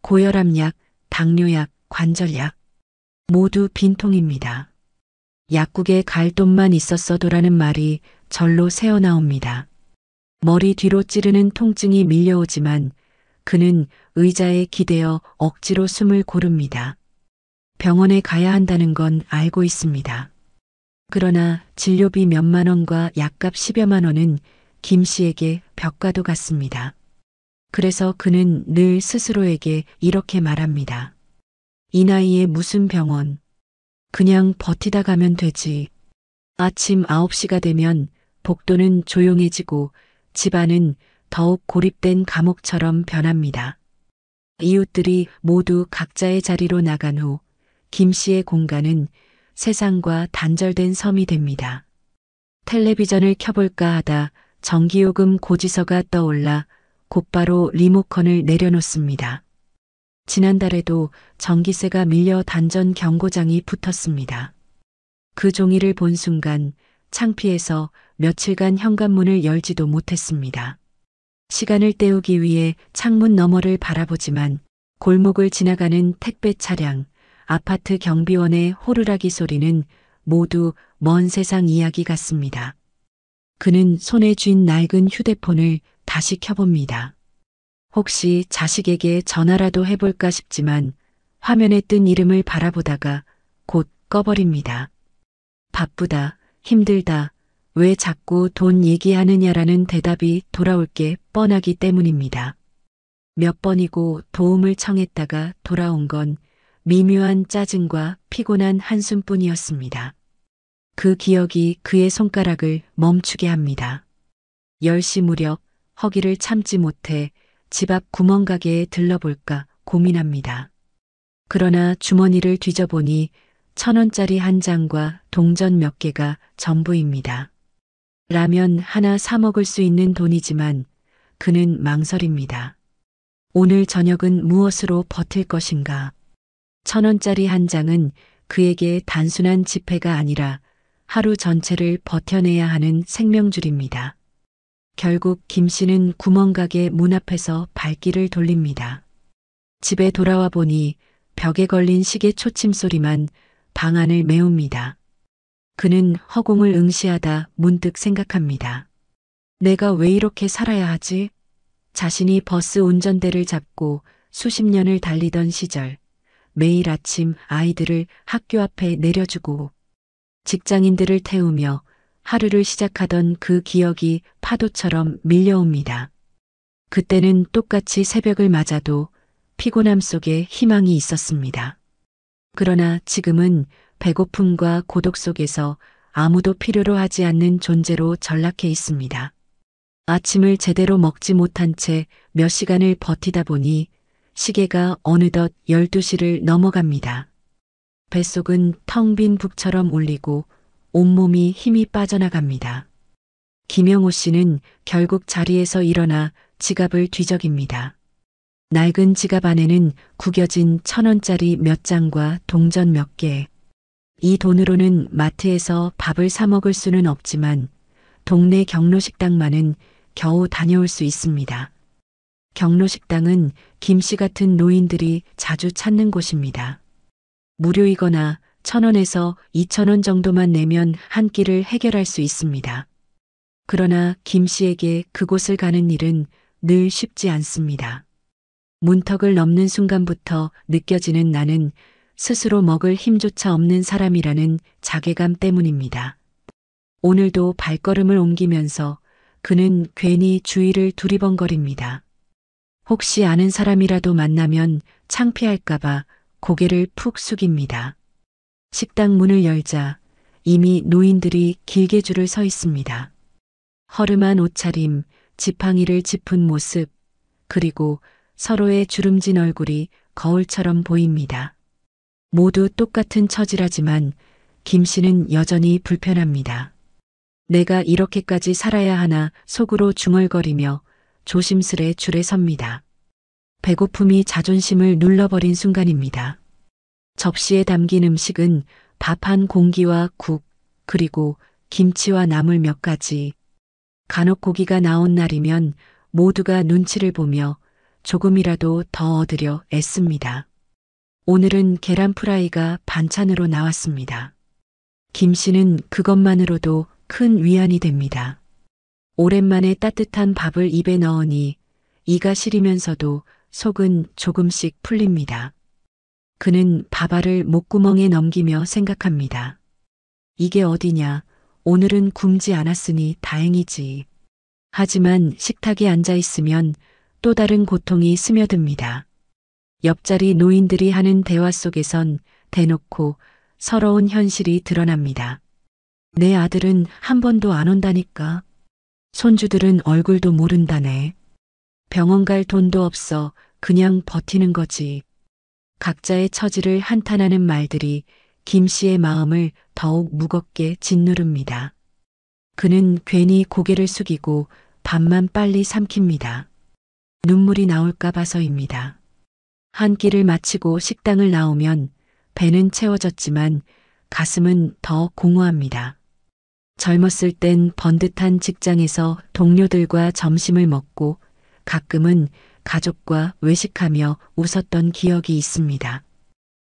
고혈압약, 당뇨약, 관절약 모두 빈통입니다. 약국에 갈 돈만 있었어도라는 말이 절로 새어나옵니다. 머리 뒤로 찌르는 통증이 밀려오지만 그는 의자에 기대어 억지로 숨을 고릅니다. 병원에 가야 한다는 건 알고 있습니다. 그러나 진료비 몇만 원과 약값 10여만 원은 김 씨에게 벽과도 같습니다. 그래서 그는 늘 스스로에게 이렇게 말합니다. 이 나이에 무슨 병원. 그냥 버티다 가면 되지. 아침 9시가 되면 복도는 조용해지고 집안은 더욱 고립된 감옥처럼 변합니다. 이웃들이 모두 각자의 자리로 나간 후 김 씨의 공간은 세상과 단절된 섬이 됩니다. 텔레비전을 켜볼까 하다 전기요금 고지서가 떠올라 곧바로 리모컨을 내려놓습니다. 지난달에도 전기세가 밀려 단전 경고장이 붙었습니다. 그 종이를 본 순간 창피해서 며칠간 현관문을 열지도 못했습니다. 시간을 때우기 위해 창문 너머를 바라보지만 골목을 지나가는 택배 차량, 아파트 경비원의 호루라기 소리는 모두 먼 세상 이야기 같습니다. 그는 손에 쥔 낡은 휴대폰을 다시 켜봅니다. 혹시 자식에게 전화라도 해볼까 싶지만 화면에 뜬 이름을 바라보다가 곧 꺼버립니다. 바쁘다, 힘들다, 왜 자꾸 돈 얘기하느냐라는 대답이 돌아올 게 뻔하기 때문입니다. 몇 번이고 도움을 청했다가 돌아온 건 미묘한 짜증과 피곤한 한숨뿐이었습니다. 그 기억이 그의 손가락을 멈추게 합니다. 10시 무렵 허기를 참지 못해 집 앞 구멍가게에 들러볼까 고민합니다. 그러나 주머니를 뒤져보니 1,000원짜리 한 장과 동전 몇 개가 전부입니다. 라면 하나 사 먹을 수 있는 돈이지만 그는 망설입니다. 오늘 저녁은 무엇으로 버틸 것인가? 1,000원짜리 한 장은 그에게 단순한 지폐가 아니라 하루 전체를 버텨내야 하는 생명줄입니다. 결국 김 씨는 구멍가게 문 앞에서 발길을 돌립니다. 집에 돌아와 보니 벽에 걸린 시계 초침 소리만 방 안을 메웁니다. 그는 허공을 응시하다 문득 생각합니다. 내가 왜 이렇게 살아야 하지? 자신이 버스 운전대를 잡고 수십 년을 달리던 시절, 매일 아침 아이들을 학교 앞에 내려주고 직장인들을 태우며 하루를 시작하던 그 기억이 파도처럼 밀려옵니다. 그때는 똑같이 새벽을 맞아도 피곤함 속에 희망이 있었습니다. 그러나 지금은 배고픔과 고독 속에서 아무도 필요로 하지 않는 존재로 전락해 있습니다. 아침을 제대로 먹지 못한 채 몇 시간을 버티다 보니 시계가 어느덧 12시를 넘어갑니다. 뱃속은 텅 빈 북처럼 울리고 온몸이 힘이 빠져나갑니다. 김영호 씨는 결국 자리에서 일어나 지갑을 뒤적입니다. 낡은 지갑 안에는 구겨진 1,000원짜리 몇 장과 동전 몇 개. 이 돈으로는 마트에서 밥을 사 먹을 수는 없지만 동네 경로식당만은 겨우 다녀올 수 있습니다. 경로식당은 김 씨 같은 노인들이 자주 찾는 곳입니다. 무료이거나 1,000원에서 2,000원 정도만 내면 한 끼를 해결할 수 있습니다. 그러나 김 씨에게 그곳을 가는 일은 늘 쉽지 않습니다. 문턱을 넘는 순간부터 느껴지는 나는 스스로 먹을 힘조차 없는 사람이라는 자괴감 때문입니다. 오늘도 발걸음을 옮기면서 그는 괜히 주위를 두리번거립니다. 혹시 아는 사람이라도 만나면 창피할까봐 고개를 푹 숙입니다. 식당 문을 열자 이미 노인들이 길게 줄을 서 있습니다. 허름한 옷차림, 지팡이를 짚은 모습, 그리고 서로의 주름진 얼굴이 거울처럼 보입니다. 모두 똑같은 처지라지만 김 씨는 여전히 불편합니다. 내가 이렇게까지 살아야 하나 속으로 중얼거리며 조심스레 줄에 섭니다. 배고픔이 자존심을 눌러버린 순간입니다. 접시에 담긴 음식은 밥 한 공기와 국, 그리고 김치와 나물 몇 가지. 간혹 고기가 나온 날이면 모두가 눈치를 보며 조금이라도 더 얻으려 애씁니다. 오늘은 계란 프라이가 반찬으로 나왔습니다. 김 씨는 그것만으로도 큰 위안이 됩니다. 오랜만에 따뜻한 밥을 입에 넣으니 이가 시리면서도 속은 조금씩 풀립니다. 그는 밥알을 목구멍에 넘기며 생각합니다. 이게 어디냐, 오늘은 굶지 않았으니 다행이지. 하지만 식탁에 앉아 있으면 또 다른 고통이 스며듭니다. 옆자리 노인들이 하는 대화 속에선 대놓고 서러운 현실이 드러납니다. 내 아들은 한 번도 안 온다니까. 손주들은 얼굴도 모른다네. 병원 갈 돈도 없어 그냥 버티는 거지. 각자의 처지를 한탄하는 말들이 김 씨의 마음을 더욱 무겁게 짓누릅니다. 그는 괜히 고개를 숙이고 밥만 빨리 삼킵니다. 눈물이 나올까 봐서입니다. 한 끼를 마치고 식당을 나오면 배는 채워졌지만 가슴은 더 공허합니다. 젊었을 땐 번듯한 직장에서 동료들과 점심을 먹고 가끔은 가족과 외식하며 웃었던 기억이 있습니다.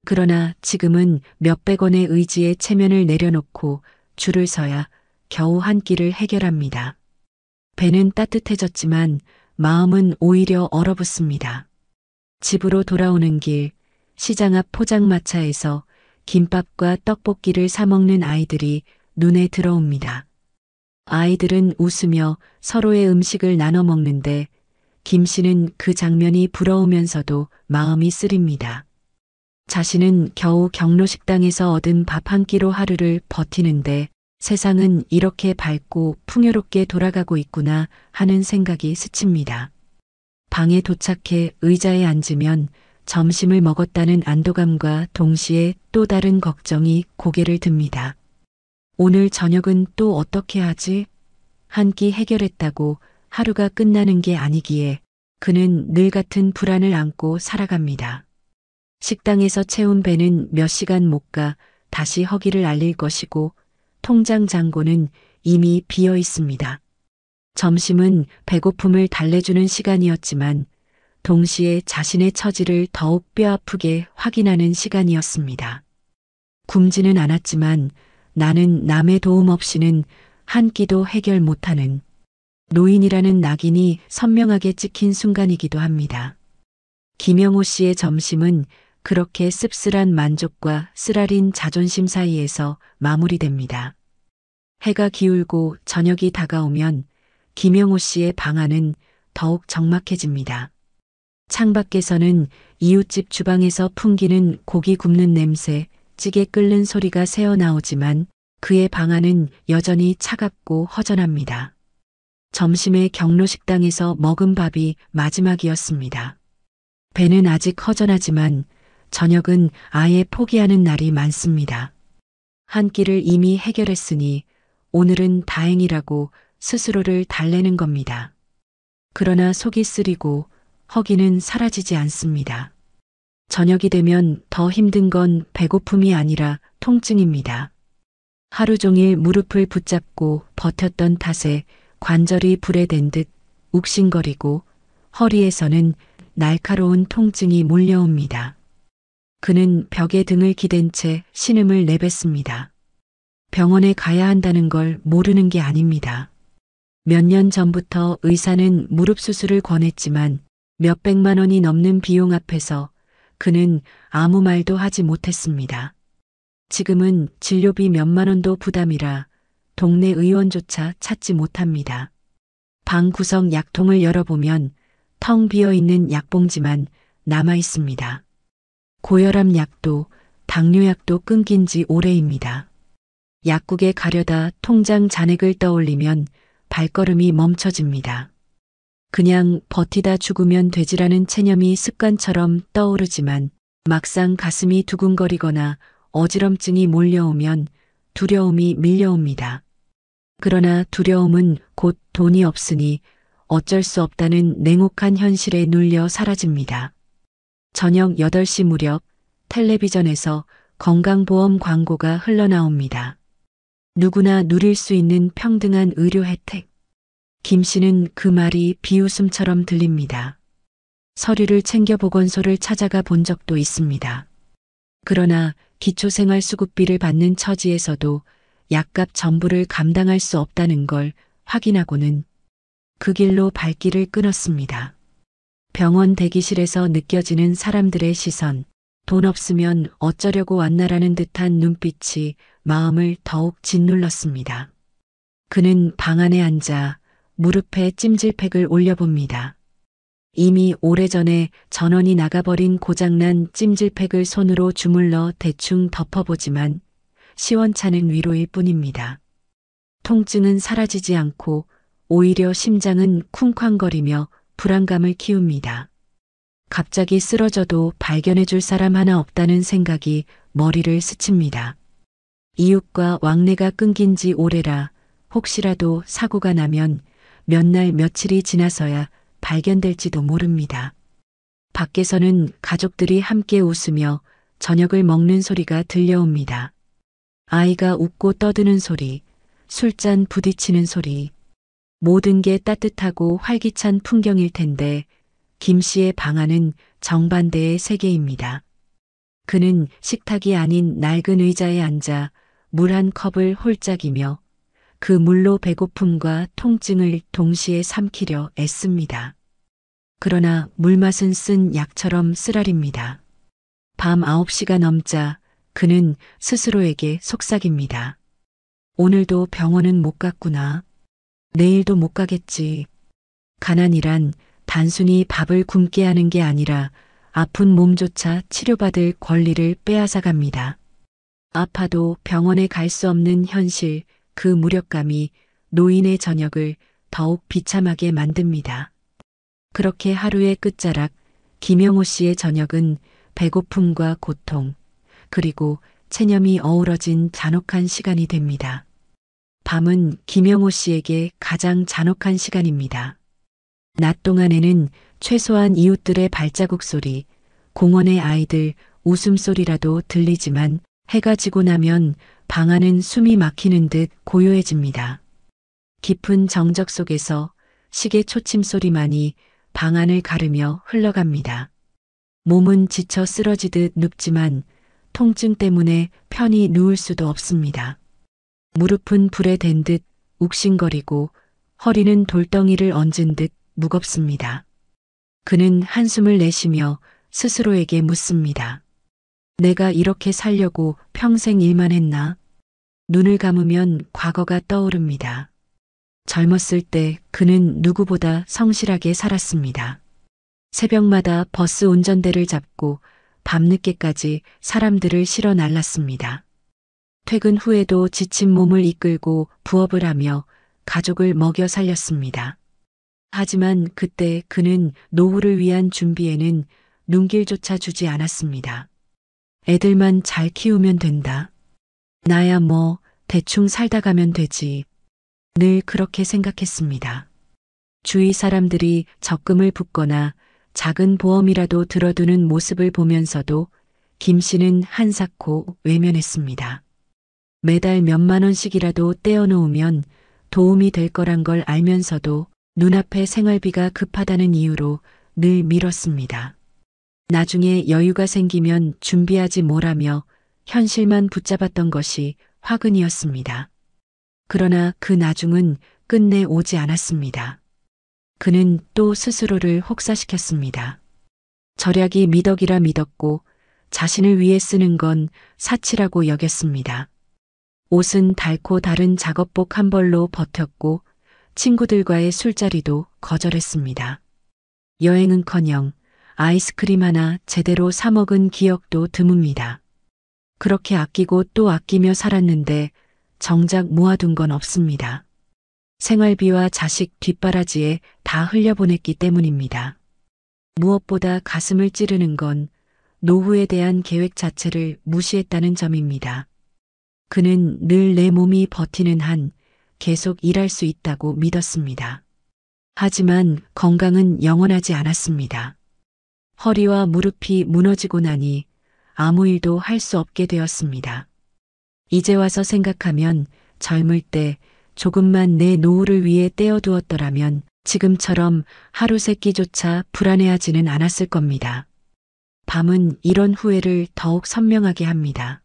그러나 지금은 몇백 원의 의지에 체면을 내려놓고 줄을 서야 겨우 한 끼를 해결합니다. 배는 따뜻해졌지만 마음은 오히려 얼어붙습니다. 집으로 돌아오는 길, 시장 앞 포장마차에서 김밥과 떡볶이를 사 먹는 아이들이 눈에 들어옵니다. 아이들은 웃으며 서로의 음식을 나눠 먹는데 김 씨는 그 장면이 부러우면서도 마음이 쓰립니다. 자신은 겨우 경로식당에서 얻은 밥 한 끼로 하루를 버티는데 세상은 이렇게 밝고 풍요롭게 돌아가고 있구나 하는 생각이 스칩니다. 방에 도착해 의자에 앉으면 점심을 먹었다는 안도감과 동시에 또 다른 걱정이 고개를 듭니다. 오늘 저녁은 또 어떻게 하지? 한 끼 해결했다고 하루가 끝나는 게 아니기에 그는 늘 같은 불안을 안고 살아갑니다. 식당에서 채운 배는 몇 시간 못 가 다시 허기를 알릴 것이고 통장 잔고는 이미 비어 있습니다. 점심은 배고픔을 달래주는 시간이었지만 동시에 자신의 처지를 더욱 뼈아프게 확인하는 시간이었습니다. 굶지는 않았지만 나는 남의 도움 없이는 한 끼도 해결 못하는 노인이라는 낙인이 선명하게 찍힌 순간이기도 합니다. 김영호 씨의 점심은 그렇게 씁쓸한 만족과 쓰라린 자존심 사이에서 마무리됩니다. 해가 기울고 저녁이 다가오면 김영호 씨의 방 안은 더욱 적막해집니다. 창밖에서는 이웃집 주방에서 풍기는 고기 굽는 냄새, 찌개 끓는 소리가 새어나오지만 그의 방 안은 여전히 차갑고 허전합니다. 점심에 경로식당에서 먹은 밥이 마지막이었습니다. 배는 아직 허전하지만 저녁은 아예 포기하는 날이 많습니다. 한 끼를 이미 해결했으니 오늘은 다행이라고 스스로를 달래는 겁니다. 그러나 속이 쓰리고 허기는 사라지지 않습니다. 저녁이 되면 더 힘든 건 배고픔이 아니라 통증입니다. 하루 종일 무릎을 붙잡고 버텼던 탓에 관절이 불에 댄 듯 욱신거리고 허리에서는 날카로운 통증이 몰려옵니다. 그는 벽에 등을 기댄 채 신음을 내뱉습니다. 병원에 가야 한다는 걸 모르는 게 아닙니다. 몇 년 전부터 의사는 무릎 수술을 권했지만 몇백만 원이 넘는 비용 앞에서 그는 아무 말도 하지 못했습니다. 지금은 진료비 몇만 원도 부담이라 동네 의원조차 찾지 못합니다. 방 구석 약통을 열어보면 텅 비어 있는 약봉지만 남아 있습니다. 고혈압 약도 당뇨약도 끊긴 지 오래입니다. 약국에 가려다 통장 잔액을 떠올리면 발걸음이 멈춰집니다. 그냥 버티다 죽으면 되지라는 체념이 습관처럼 떠오르지만 막상 가슴이 두근거리거나 어지럼증이 몰려오면 두려움이 밀려옵니다. 그러나 두려움은 곧 돈이 없으니 어쩔 수 없다는 냉혹한 현실에 눌려 사라집니다. 저녁 8시 무렵 텔레비전에서 건강보험 광고가 흘러나옵니다. 누구나 누릴 수 있는 평등한 의료 혜택. 김 씨는 그 말이 비웃음처럼 들립니다. 서류를 챙겨 보건소를 찾아가 본 적도 있습니다. 그러나 기초생활수급비를 받는 처지에서도 약값 전부를 감당할 수 없다는 걸 확인하고는 그 길로 발길을 끊었습니다. 병원 대기실에서 느껴지는 사람들의 시선, 돈 없으면 어쩌려고 왔나라는 듯한 눈빛이 마음을 더욱 짓눌렀습니다. 그는 방 안에 앉아 무릎에 찜질팩을 올려봅니다. 이미 오래전에 전원이 나가버린 고장난 찜질팩을 손으로 주물러 대충 덮어보지만 시원찮은 위로일 뿐입니다. 통증은 사라지지 않고 오히려 심장은 쿵쾅거리며 불안감을 키웁니다. 갑자기 쓰러져도 발견해줄 사람 하나 없다는 생각이 머리를 스칩니다. 이웃과 왕래가 끊긴 지 오래라 혹시라도 사고가 나면 몇 날 며칠이 지나서야 발견될지도 모릅니다. 밖에서는 가족들이 함께 웃으며 저녁을 먹는 소리가 들려옵니다. 아이가 웃고 떠드는 소리, 술잔 부딪히는 소리. 모든 게 따뜻하고 활기찬 풍경일 텐데 김 씨의 방 안은 정반대의 세계입니다. 그는 식탁이 아닌 낡은 의자에 앉아 물 한 컵을 홀짝이며 그 물로 배고픔과 통증을 동시에 삼키려 애씁니다. 그러나 물맛은 쓴 약처럼 쓰라립니다. 밤 9시가 넘자 그는 스스로에게 속삭입니다. 오늘도 병원은 못 갔구나. 내일도 못 가겠지. 가난이란 단순히 밥을 굶게 하는 게 아니라 아픈 몸조차 치료받을 권리를 빼앗아갑니다. 아파도 병원에 갈 수 없는 현실, 그 무력감이 노인의 저녁을 더욱 비참하게 만듭니다. 그렇게 하루의 끝자락, 김영호 씨의 저녁은 배고픔과 고통, 그리고 체념이 어우러진 잔혹한 시간이 됩니다. 밤은 김영호 씨에게 가장 잔혹한 시간입니다. 낮 동안에는 최소한 이웃들의 발자국 소리, 공원의 아이들 웃음소리라도 들리지만 해가 지고 나면 방 안은 숨이 막히는 듯 고요해집니다. 깊은 정적 속에서 시계 초침 소리만이 방 안을 가르며 흘러갑니다. 몸은 지쳐 쓰러지듯 눕지만 통증 때문에 편히 누울 수도 없습니다. 무릎은 불에 댄 듯 욱신거리고 허리는 돌덩이를 얹은 듯 무겁습니다. 그는 한숨을 내쉬며 스스로에게 묻습니다. 내가 이렇게 살려고 평생 일만 했나? 눈을 감으면 과거가 떠오릅니다. 젊었을 때 그는 누구보다 성실하게 살았습니다. 새벽마다 버스 운전대를 잡고 밤늦게까지 사람들을 실어 날랐습니다. 퇴근 후에도 지친 몸을 이끌고 부업을 하며 가족을 먹여 살렸습니다. 하지만 그때 그는 노후를 위한 준비에는 눈길조차 주지 않았습니다. 애들만 잘 키우면 된다. 나야 뭐 대충 살다 가면 되지. 늘 그렇게 생각했습니다. 주위 사람들이 적금을 붓거나 작은 보험이라도 들어두는 모습을 보면서도 김 씨는 한사코 외면했습니다. 매달 몇만 원씩이라도 떼어놓으면 도움이 될 거란 걸 알면서도 눈앞에 생활비가 급하다는 이유로 늘 미뤘습니다. 나중에 여유가 생기면 준비하지 뭐라며 현실만 붙잡았던 것이 화근이었습니다. 그러나 그 나중은 끝내 오지 않았습니다. 그는 또 스스로를 혹사시켰습니다. 절약이 미덕이라 믿었고 자신을 위해 쓰는 건 사치라고 여겼습니다. 옷은 닳고 다른 작업복 한 벌로 버텼고 친구들과의 술자리도 거절했습니다. 여행은커녕 아이스크림 하나 제대로 사 먹은 기억도 드뭅니다. 그렇게 아끼고 또 아끼며 살았는데 정작 모아둔 건 없습니다. 생활비와 자식 뒷바라지에 다 흘려보냈기 때문입니다. 무엇보다 가슴을 찌르는 건 노후에 대한 계획 자체를 무시했다는 점입니다. 그는 늘 내 몸이 버티는 한 계속 일할 수 있다고 믿었습니다. 하지만 건강은 영원하지 않았습니다. 허리와 무릎이 무너지고 나니 아무 일도 할 수 없게 되었습니다. 이제 와서 생각하면 젊을 때 조금만 내 노후를 위해 떼어두었더라면 지금처럼 하루 세끼조차 불안해하지는 않았을 겁니다. 밤은 이런 후회를 더욱 선명하게 합니다.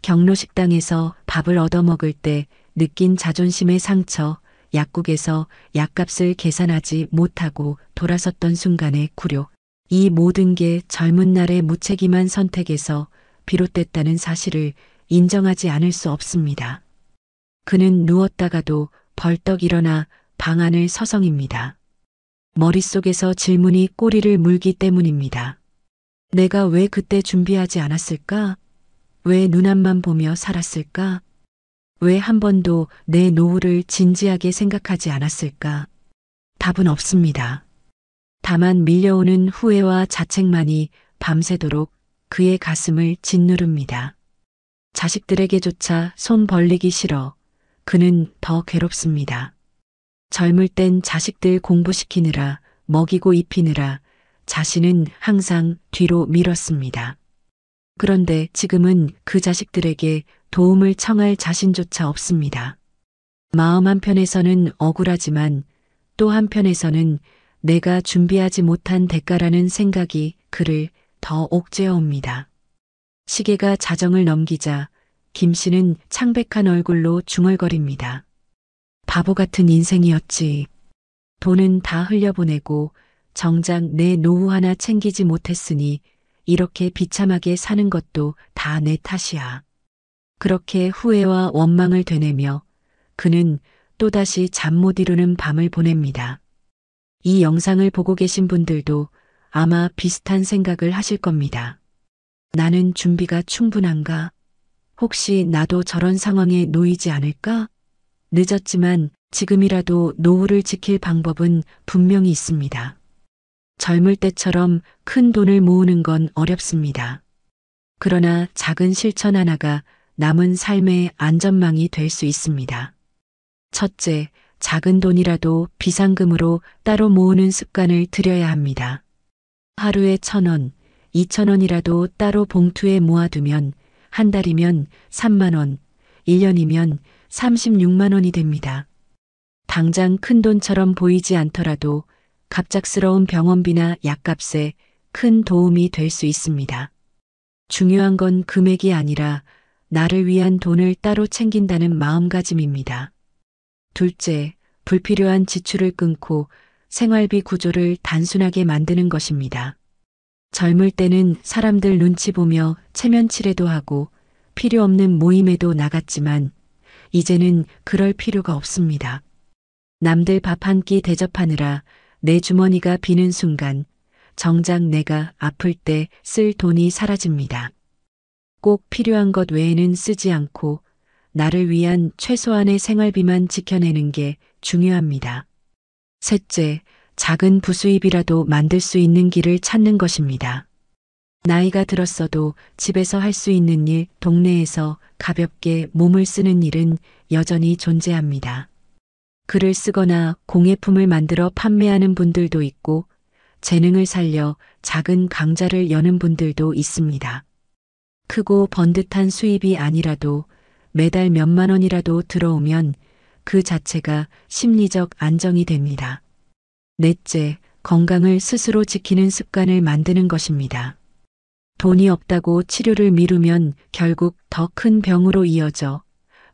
경로식당에서 밥을 얻어먹을 때 느낀 자존심의 상처, 약국에서 약값을 계산하지 못하고 돌아섰던 순간의 굴욕, 이 모든 게 젊은 날의 무책임한 선택에서 비롯됐다는 사실을 인정하지 않을 수 없습니다. 그는 누웠다가도 벌떡 일어나 방 안을 서성입니다. 머릿속에서 질문이 꼬리를 물기 때문입니다. 내가 왜 그때 준비하지 않았을까? 왜 눈앞만 보며 살았을까? 왜 한 번도 내 노후를 진지하게 생각하지 않았을까? 답은 없습니다. 다만 밀려오는 후회와 자책만이 밤새도록 그의 가슴을 짓누릅니다. 자식들에게조차 손 벌리기 싫어 그는 더 괴롭습니다. 젊을 땐 자식들 공부시키느라 먹이고 입히느라 자신은 항상 뒤로 밀었습니다. 그런데 지금은 그 자식들에게 도움을 청할 자신조차 없습니다. 마음 한편에서는 억울하지만 또 한편에서는 내가 준비하지 못한 대가라는 생각이 그를 더 옥죄어 옵니다. 시계가 자정을 넘기자 김 씨는 창백한 얼굴로 중얼거립니다. 바보 같은 인생이었지. 돈은 다 흘려보내고 정작 내 노후 하나 챙기지 못했으니 이렇게 비참하게 사는 것도 다 내 탓이야. 그렇게 후회와 원망을 되뇌며 그는 또다시 잠 못 이루는 밤을 보냅니다. 이 영상을 보고 계신 분들도 아마 비슷한 생각을 하실 겁니다. 나는 준비가 충분한가? 혹시 나도 저런 상황에 놓이지 않을까? 늦었지만 지금이라도 노후를 지킬 방법은 분명히 있습니다. 젊을 때처럼 큰 돈을 모으는 건 어렵습니다. 그러나 작은 실천 하나가 남은 삶의 안전망이 될 수 있습니다. 첫째, 작은 돈이라도 비상금으로 따로 모으는 습관을 들여야 합니다. 하루에 1,000원, 2,000원이라도 따로 봉투에 모아두면 한 달이면 3만 원, 1년이면 36만 원이 됩니다. 당장 큰 돈처럼 보이지 않더라도 갑작스러운 병원비나 약값에 큰 도움이 될 수 있습니다. 중요한 건 금액이 아니라 나를 위한 돈을 따로 챙긴다는 마음가짐입니다. 둘째, 불필요한 지출을 끊고 생활비 구조를 단순하게 만드는 것입니다. 젊을 때는 사람들 눈치 보며 체면치레도 하고 필요 없는 모임에도 나갔지만 이제는 그럴 필요가 없습니다. 남들 밥 한 끼 대접하느라 내 주머니가 비는 순간 정작 내가 아플 때 쓸 돈이 사라집니다. 꼭 필요한 것 외에는 쓰지 않고 나를 위한 최소한의 생활비만 지켜내는 게 중요합니다. 셋째, 작은 부수입이라도 만들 수 있는 길을 찾는 것입니다. 나이가 들었어도 집에서 할 수 있는 일, 동네에서 가볍게 몸을 쓰는 일은 여전히 존재합니다. 글을 쓰거나 공예품을 만들어 판매하는 분들도 있고 재능을 살려 작은 강좌를 여는 분들도 있습니다. 크고 번듯한 수입이 아니라도 매달 몇만 원이라도 들어오면 그 자체가 심리적 안정이 됩니다. 넷째, 건강을 스스로 지키는 습관을 만드는 것입니다. 돈이 없다고 치료를 미루면 결국 더 큰 병으로 이어져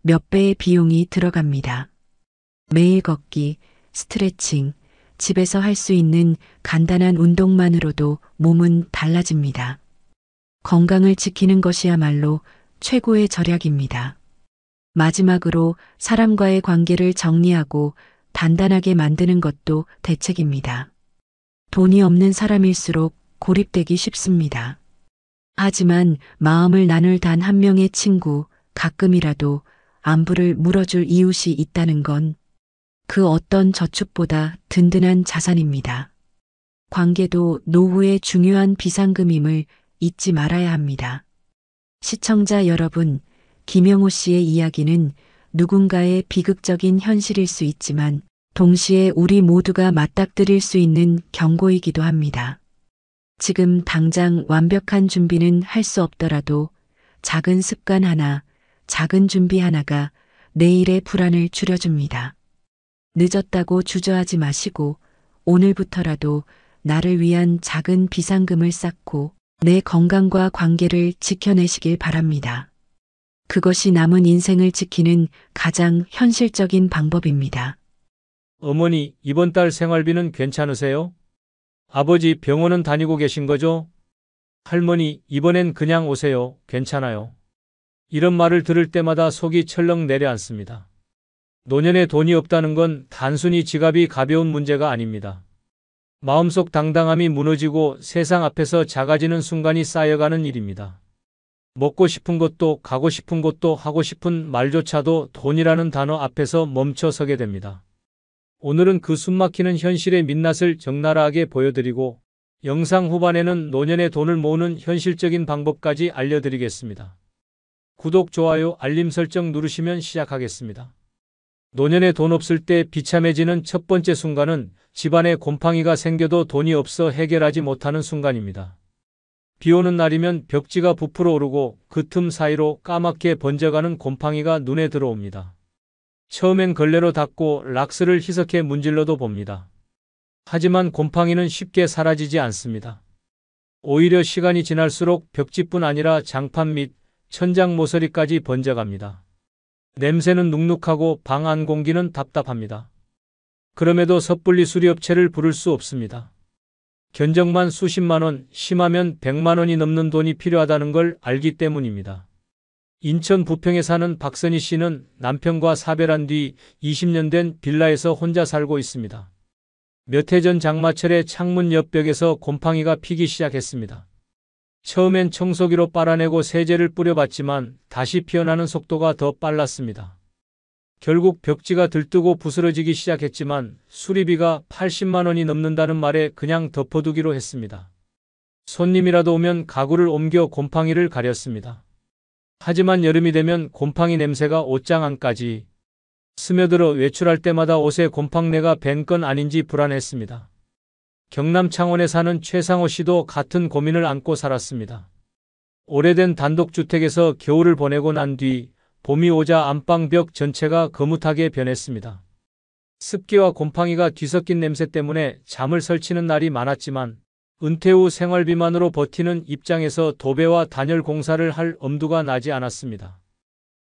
몇 배의 비용이 들어갑니다. 매일 걷기, 스트레칭, 집에서 할 수 있는 간단한 운동만으로도 몸은 달라집니다. 건강을 지키는 것이야말로 최고의 절약입니다. 마지막으로 사람과의 관계를 정리하고 단단하게 만드는 것도 대책입니다. 돈이 없는 사람일수록 고립되기 쉽습니다. 하지만 마음을 나눌 단 한 명의 친구, 가끔이라도 안부를 물어줄 이웃이 있다는 건 그 어떤 저축보다 든든한 자산입니다. 관계도 노후의 중요한 비상금임을 잊지 말아야 합니다. 시청자 여러분, 김영호 씨의 이야기는 누군가의 비극적인 현실일 수 있지만 동시에 우리 모두가 맞닥뜨릴 수 있는 경고이기도 합니다. 지금 당장 완벽한 준비는 할 수 없더라도 작은 습관 하나, 작은 준비 하나가 내일의 불안을 줄여줍니다. 늦었다고 주저하지 마시고 오늘부터라도 나를 위한 작은 비상금을 쌓고 내 건강과 관계를 지켜내시길 바랍니다. 그것이 남은 인생을 지키는 가장 현실적인 방법입니다. 어머니, 이번 달 생활비는 괜찮으세요? 아버지, 병원은 다니고 계신 거죠? 할머니, 이번엔 그냥 오세요. 괜찮아요. 이런 말을 들을 때마다 속이 철렁 내려앉습니다. 노년에 돈이 없다는 건 단순히 지갑이 가벼운 문제가 아닙니다. 마음속 당당함이 무너지고 세상 앞에서 작아지는 순간이 쌓여가는 일입니다. 먹고 싶은 것도 가고 싶은 곳도 하고 싶은 말조차도 돈이라는 단어 앞에서 멈춰 서게 됩니다. 오늘은 그 숨막히는 현실의 민낯을 적나라하게 보여드리고 영상 후반에는 노년에 돈을 모으는 현실적인 방법까지 알려드리겠습니다. 구독, 좋아요, 알림 설정 누르시면 시작하겠습니다. 노년에 돈 없을 때 비참해지는 첫 번째 순간은 집안에 곰팡이가 생겨도 돈이 없어 해결하지 못하는 순간입니다. 비 오는 날이면 벽지가 부풀어 오르고 그 틈 사이로 까맣게 번져가는 곰팡이가 눈에 들어옵니다. 처음엔 걸레로 닦고 락스를 희석해 문질러도 봅니다. 하지만 곰팡이는 쉽게 사라지지 않습니다. 오히려 시간이 지날수록 벽지뿐 아니라 장판 및 천장 모서리까지 번져갑니다. 냄새는 눅눅하고 방 안 공기는 답답합니다. 그럼에도 섣불리 수리업체를 부를 수 없습니다. 견적만 수십만 원, 심하면 100만 원이 넘는 돈이 필요하다는 걸 알기 때문입니다. 인천 부평에 사는 박선희 씨는 남편과 사별한 뒤 20년 된 빌라에서 혼자 살고 있습니다. 몇 해 전 장마철에 창문 옆 벽에서 곰팡이가 피기 시작했습니다. 처음엔 청소기로 빨아내고 세제를 뿌려봤지만 다시 피어나는 속도가 더 빨랐습니다. 결국 벽지가 들뜨고 부스러지기 시작했지만 수리비가 80만 원이 넘는다는 말에 그냥 덮어두기로 했습니다. 손님이라도 오면 가구를 옮겨 곰팡이를 가렸습니다. 하지만 여름이 되면 곰팡이 냄새가 옷장 안까지 스며들어 외출할 때마다 옷에 곰팡내가 밴 건 아닌지 불안했습니다. 경남 창원에 사는 최상호 씨도 같은 고민을 안고 살았습니다. 오래된 단독주택에서 겨울을 보내고 난 뒤 봄이 오자 안방 벽 전체가 거뭇하게 변했습니다. 습기와 곰팡이가 뒤섞인 냄새 때문에 잠을 설치는 날이 많았지만 은퇴 후 생활비만으로 버티는 입장에서 도배와 단열 공사를 할 엄두가 나지 않았습니다.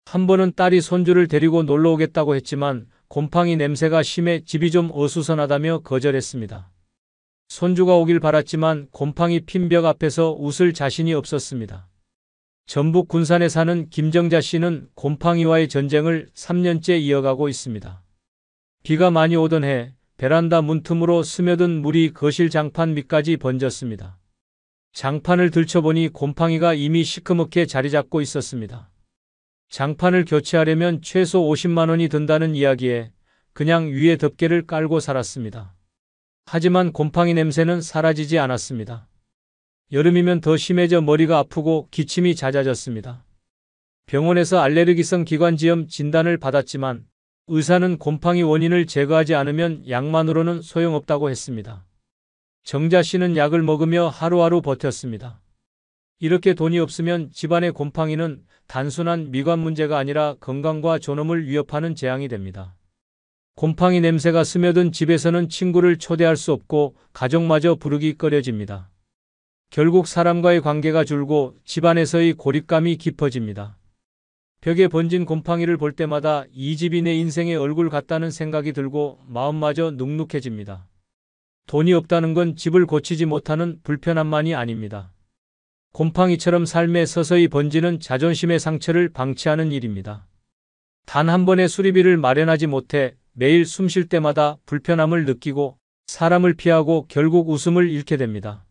한 번은 딸이 손주를 데리고 놀러 오겠다고 했지만 곰팡이 냄새가 심해 집이 좀 어수선하다며 거절했습니다. 손주가 오길 바랐지만 곰팡이 핀 벽 앞에서 웃을 자신이 없었습니다. 전북 군산에 사는 김정자 씨는 곰팡이와의 전쟁을 3년째 이어가고 있습니다. 비가 많이 오던 해 베란다 문틈으로 스며든 물이 거실 장판 밑까지 번졌습니다. 장판을 들춰보니 곰팡이가 이미 시커멓게 자리 잡고 있었습니다. 장판을 교체하려면 최소 50만 원이 든다는 이야기에 그냥 위에 덮개를 깔고 살았습니다. 하지만 곰팡이 냄새는 사라지지 않았습니다. 여름이면 더 심해져 머리가 아프고 기침이 잦아졌습니다. 병원에서 알레르기성 기관지염 진단을 받았지만 의사는 곰팡이 원인을 제거하지 않으면 약만으로는 소용없다고 했습니다. 정자 씨는 약을 먹으며 하루하루 버텼습니다. 이렇게 돈이 없으면 집안의 곰팡이는 단순한 미관 문제가 아니라 건강과 존엄을 위협하는 재앙이 됩니다. 곰팡이 냄새가 스며든 집에서는 친구를 초대할 수 없고 가족마저 부르기 꺼려집니다. 결국 사람과의 관계가 줄고 집안에서의 고립감이 깊어집니다. 벽에 번진 곰팡이를 볼 때마다 이 집이 내 인생의 얼굴 같다는 생각이 들고 마음마저 눅눅해집니다. 돈이 없다는 건 집을 고치지 못하는 불편함만이 아닙니다. 곰팡이처럼 삶에 서서히 번지는 자존심의 상처를 방치하는 일입니다. 단 한 번의 수리비를 마련하지 못해 매일 숨 쉴 때마다 불편함을 느끼고 사람을 피하고 결국 웃음을 잃게 됩니다.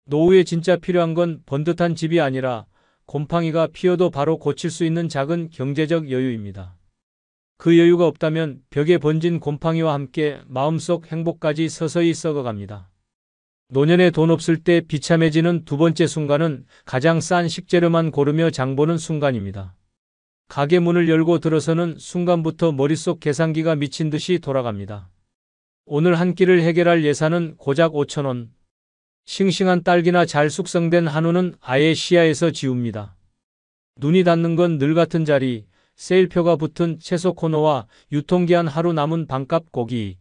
노후에 진짜 필요한 건 번듯한 집이 아니라 곰팡이가 피어도 바로 고칠 수 있는 작은 경제적 여유입니다. 그 여유가 없다면 벽에 번진 곰팡이와 함께 마음속 행복까지 서서히 썩어갑니다. 노년에 돈 없을 때 비참해지는 두 번째 순간은 가장 싼 식재료만 고르며 장보는 순간입니다. 가게 문을 열고 들어서는 순간부터 머릿속 계산기가 미친 듯이 돌아갑니다. 오늘 한 끼를 해결할 예산은 고작 5천 원. 싱싱한 딸기나 잘 숙성된 한우는 아예 시야에서 지웁니다. 눈이 닿는 건 늘 같은 자리, 세일표가 붙은 채소 코너와 유통기한 하루 남은 반값 고기.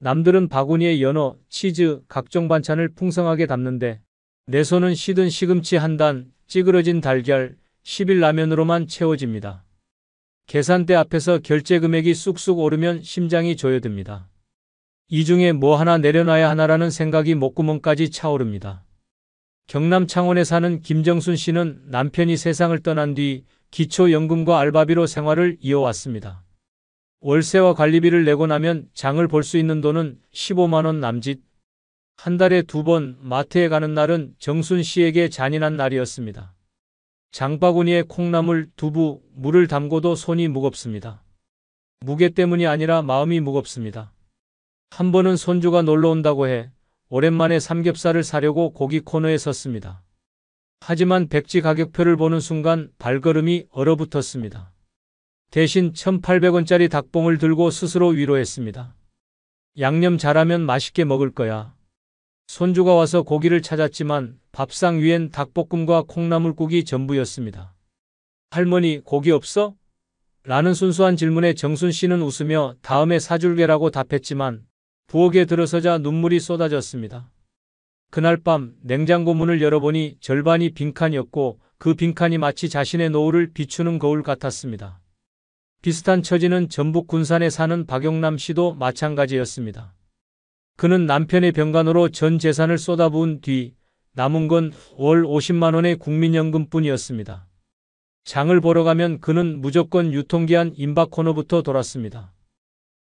남들은 바구니에 연어, 치즈, 각종 반찬을 풍성하게 담는데 내 손은 시든 시금치 한 단, 찌그러진 달걀, 10일 라면으로만 채워집니다. 계산대 앞에서 결제 금액이 쑥쑥 오르면 심장이 조여듭니다. 이 중에 뭐 하나 내려놔야 하나라는 생각이 목구멍까지 차오릅니다. 경남 창원에 사는 김정순 씨는 남편이 세상을 떠난 뒤 기초연금과 알바비로 생활을 이어왔습니다. 월세와 관리비를 내고 나면 장을 볼 수 있는 돈은 15만 원 남짓. 한 달에 2번 마트에 가는 날은 정순 씨에게 잔인한 날이었습니다. 장바구니에 콩나물, 두부, 물을 담고도 손이 무겁습니다. 무게 때문이 아니라 마음이 무겁습니다. 한 번은 손주가 놀러 온다고 해 오랜만에 삼겹살을 사려고 고기 코너에 섰습니다. 하지만 백지 가격표를 보는 순간 발걸음이 얼어붙었습니다. 대신 1,800원짜리 닭봉을 들고 스스로 위로했습니다. 양념 잘하면 맛있게 먹을 거야. 손주가 와서 고기를 찾았지만 밥상 위엔 닭볶음과 콩나물국이 전부였습니다. 할머니, 고기 없어? 라는 순수한 질문에 정순 씨는 웃으며 다음에 사줄게라고 답했지만 부엌에 들어서자 눈물이 쏟아졌습니다. 그날 밤 냉장고 문을 열어보니 절반이 빈칸이었고 그 빈칸이 마치 자신의 노후를 비추는 거울 같았습니다. 비슷한 처지는 전북 군산에 사는 박용남 씨도 마찬가지였습니다. 그는 남편의 병간호로 전 재산을 쏟아부은 뒤 남은 건 월 50만 원의 국민연금뿐이었습니다. 장을 보러 가면 그는 무조건 유통기한 임박 코너부터 돌았습니다.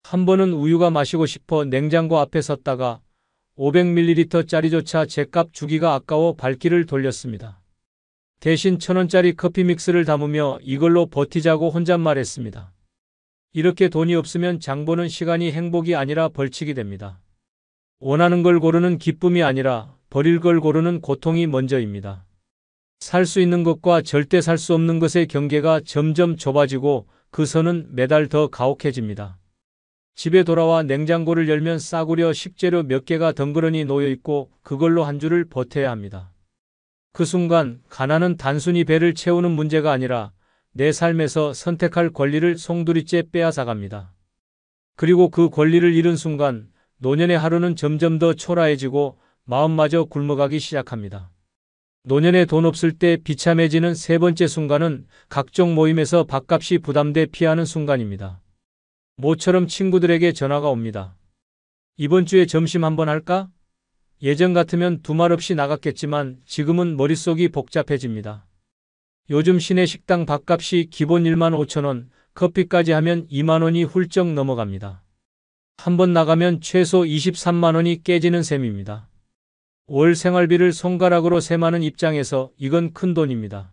한 번은 우유가 마시고 싶어 냉장고 앞에 섰다가 500ml짜리조차 제값 주기가 아까워 발길을 돌렸습니다. 대신 1,000원짜리 커피 믹스를 담으며 이걸로 버티자고 혼잣말했습니다. 이렇게 돈이 없으면 장 보는 시간이 행복이 아니라 벌칙이 됩니다. 원하는 걸 고르는 기쁨이 아니라 버릴 걸 고르는 고통이 먼저입니다. 살 수 있는 것과 절대 살 수 없는 것의 경계가 점점 좁아지고 그 선은 매달 더 가혹해집니다. 집에 돌아와 냉장고를 열면 싸구려 식재료 몇 개가 덩그러니 놓여 있고 그걸로 한 주를 버텨야 합니다. 그 순간 가난은 단순히 배를 채우는 문제가 아니라 내 삶에서 선택할 권리를 송두리째 빼앗아갑니다. 그리고 그 권리를 잃은 순간 노년의 하루는 점점 더 초라해지고 마음마저 굶어가기 시작합니다. 노년에 돈 없을 때 비참해지는 세 번째 순간은 각종 모임에서 밥값이 부담돼 피하는 순간입니다. 모처럼 친구들에게 전화가 옵니다. 이번 주에 점심 한번 할까? 예전 같으면 두말 없이 나갔겠지만 지금은 머릿속이 복잡해집니다. 요즘 시내 식당 밥값이 기본 1만 5천 원, 커피까지 하면 2만 원이 훌쩍 넘어갑니다. 한번 나가면 최소 23만 원이 깨지는 셈입니다. 월 생활비를 손가락으로 셈하는 입장에서 이건 큰 돈입니다.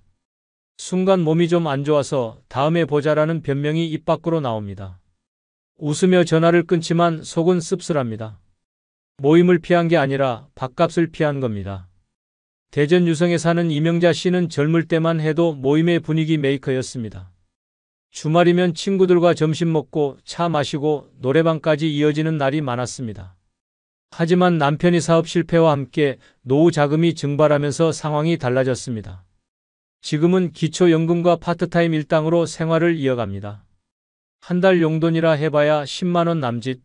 순간 몸이 좀 안 좋아서 다음에 보자라는 변명이 입 밖으로 나옵니다. 웃으며 전화를 끊지만 속은 씁쓸합니다. 모임을 피한 게 아니라 밥값을 피한 겁니다. 대전 유성에 사는 이명자 씨는 젊을 때만 해도 모임의 분위기 메이커였습니다. 주말이면 친구들과 점심 먹고 차 마시고 노래방까지 이어지는 날이 많았습니다. 하지만 남편이 사업 실패와 함께 노후 자금이 증발하면서 상황이 달라졌습니다. 지금은 기초연금과 파트타임 일당으로 생활을 이어갑니다. 한 달 용돈이라 해봐야 10만 원 남짓.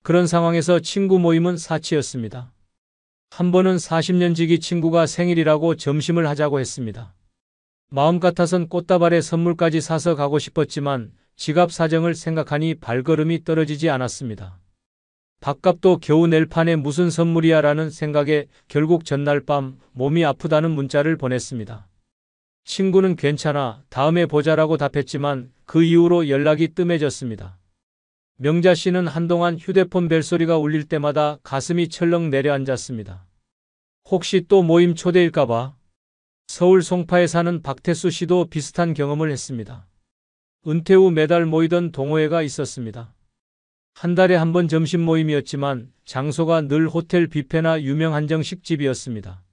그런 상황에서 친구 모임은 사치였습니다. 한 번은 40년 지기 친구가 생일이라고 점심을 하자고 했습니다. 마음 같아선 꽃다발에 선물까지 사서 가고 싶었지만 지갑 사정을 생각하니 발걸음이 떨어지지 않았습니다. 밥값도 겨우 낼 판에 무슨 선물이야 라는 생각에 결국 전날 밤 몸이 아프다는 문자를 보냈습니다. 친구는 괜찮아, 다음에 보자라고 답했지만 그 이후로 연락이 뜸해졌습니다. 명자 씨는 한동안 휴대폰 벨소리가 울릴 때마다 가슴이 철렁 내려앉았습니다. 혹시 또 모임 초대일까봐. 서울 송파에 사는 박태수 씨도 비슷한 경험을 했습니다. 은퇴 후 매달 모이던 동호회가 있었습니다. 한 달에 한 번 점심 모임이었지만 장소가 늘 호텔 뷔페나 유명 한정식집이었습니다.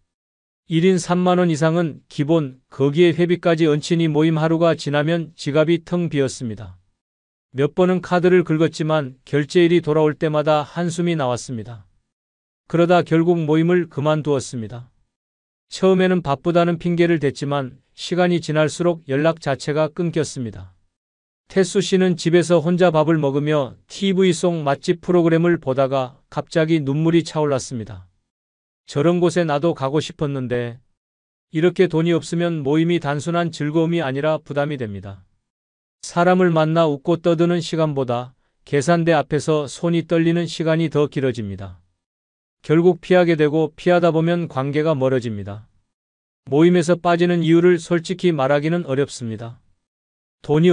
1인 3만 원 이상은 기본, 거기에 회비까지 얹히니 모임 하루가 지나면 지갑이 텅 비었습니다. 몇 번은 카드를 긁었지만 결제일이 돌아올 때마다 한숨이 나왔습니다. 그러다 결국 모임을 그만두었습니다. 처음에는 바쁘다는 핑계를 댔지만 시간이 지날수록 연락 자체가 끊겼습니다. 태수 씨는 집에서 혼자 밥을 먹으며 TV 속 맛집 프로그램을 보다가 갑자기 눈물이 차올랐습니다. 저런 곳에 나도 가고 싶었는데 이렇게 돈이 없으면 모임이 단순한 즐거움이 아니라 부담이 됩니다. 사람을 만나 웃고 떠드는 시간보다 계산대 앞에서 손이 떨리는 시간이 더 길어집니다. 결국 피하게 되고 피하다 보면 관계가 멀어집니다. 모임에서 빠지는 이유를 솔직히 말하기는 어렵습니다. 돈이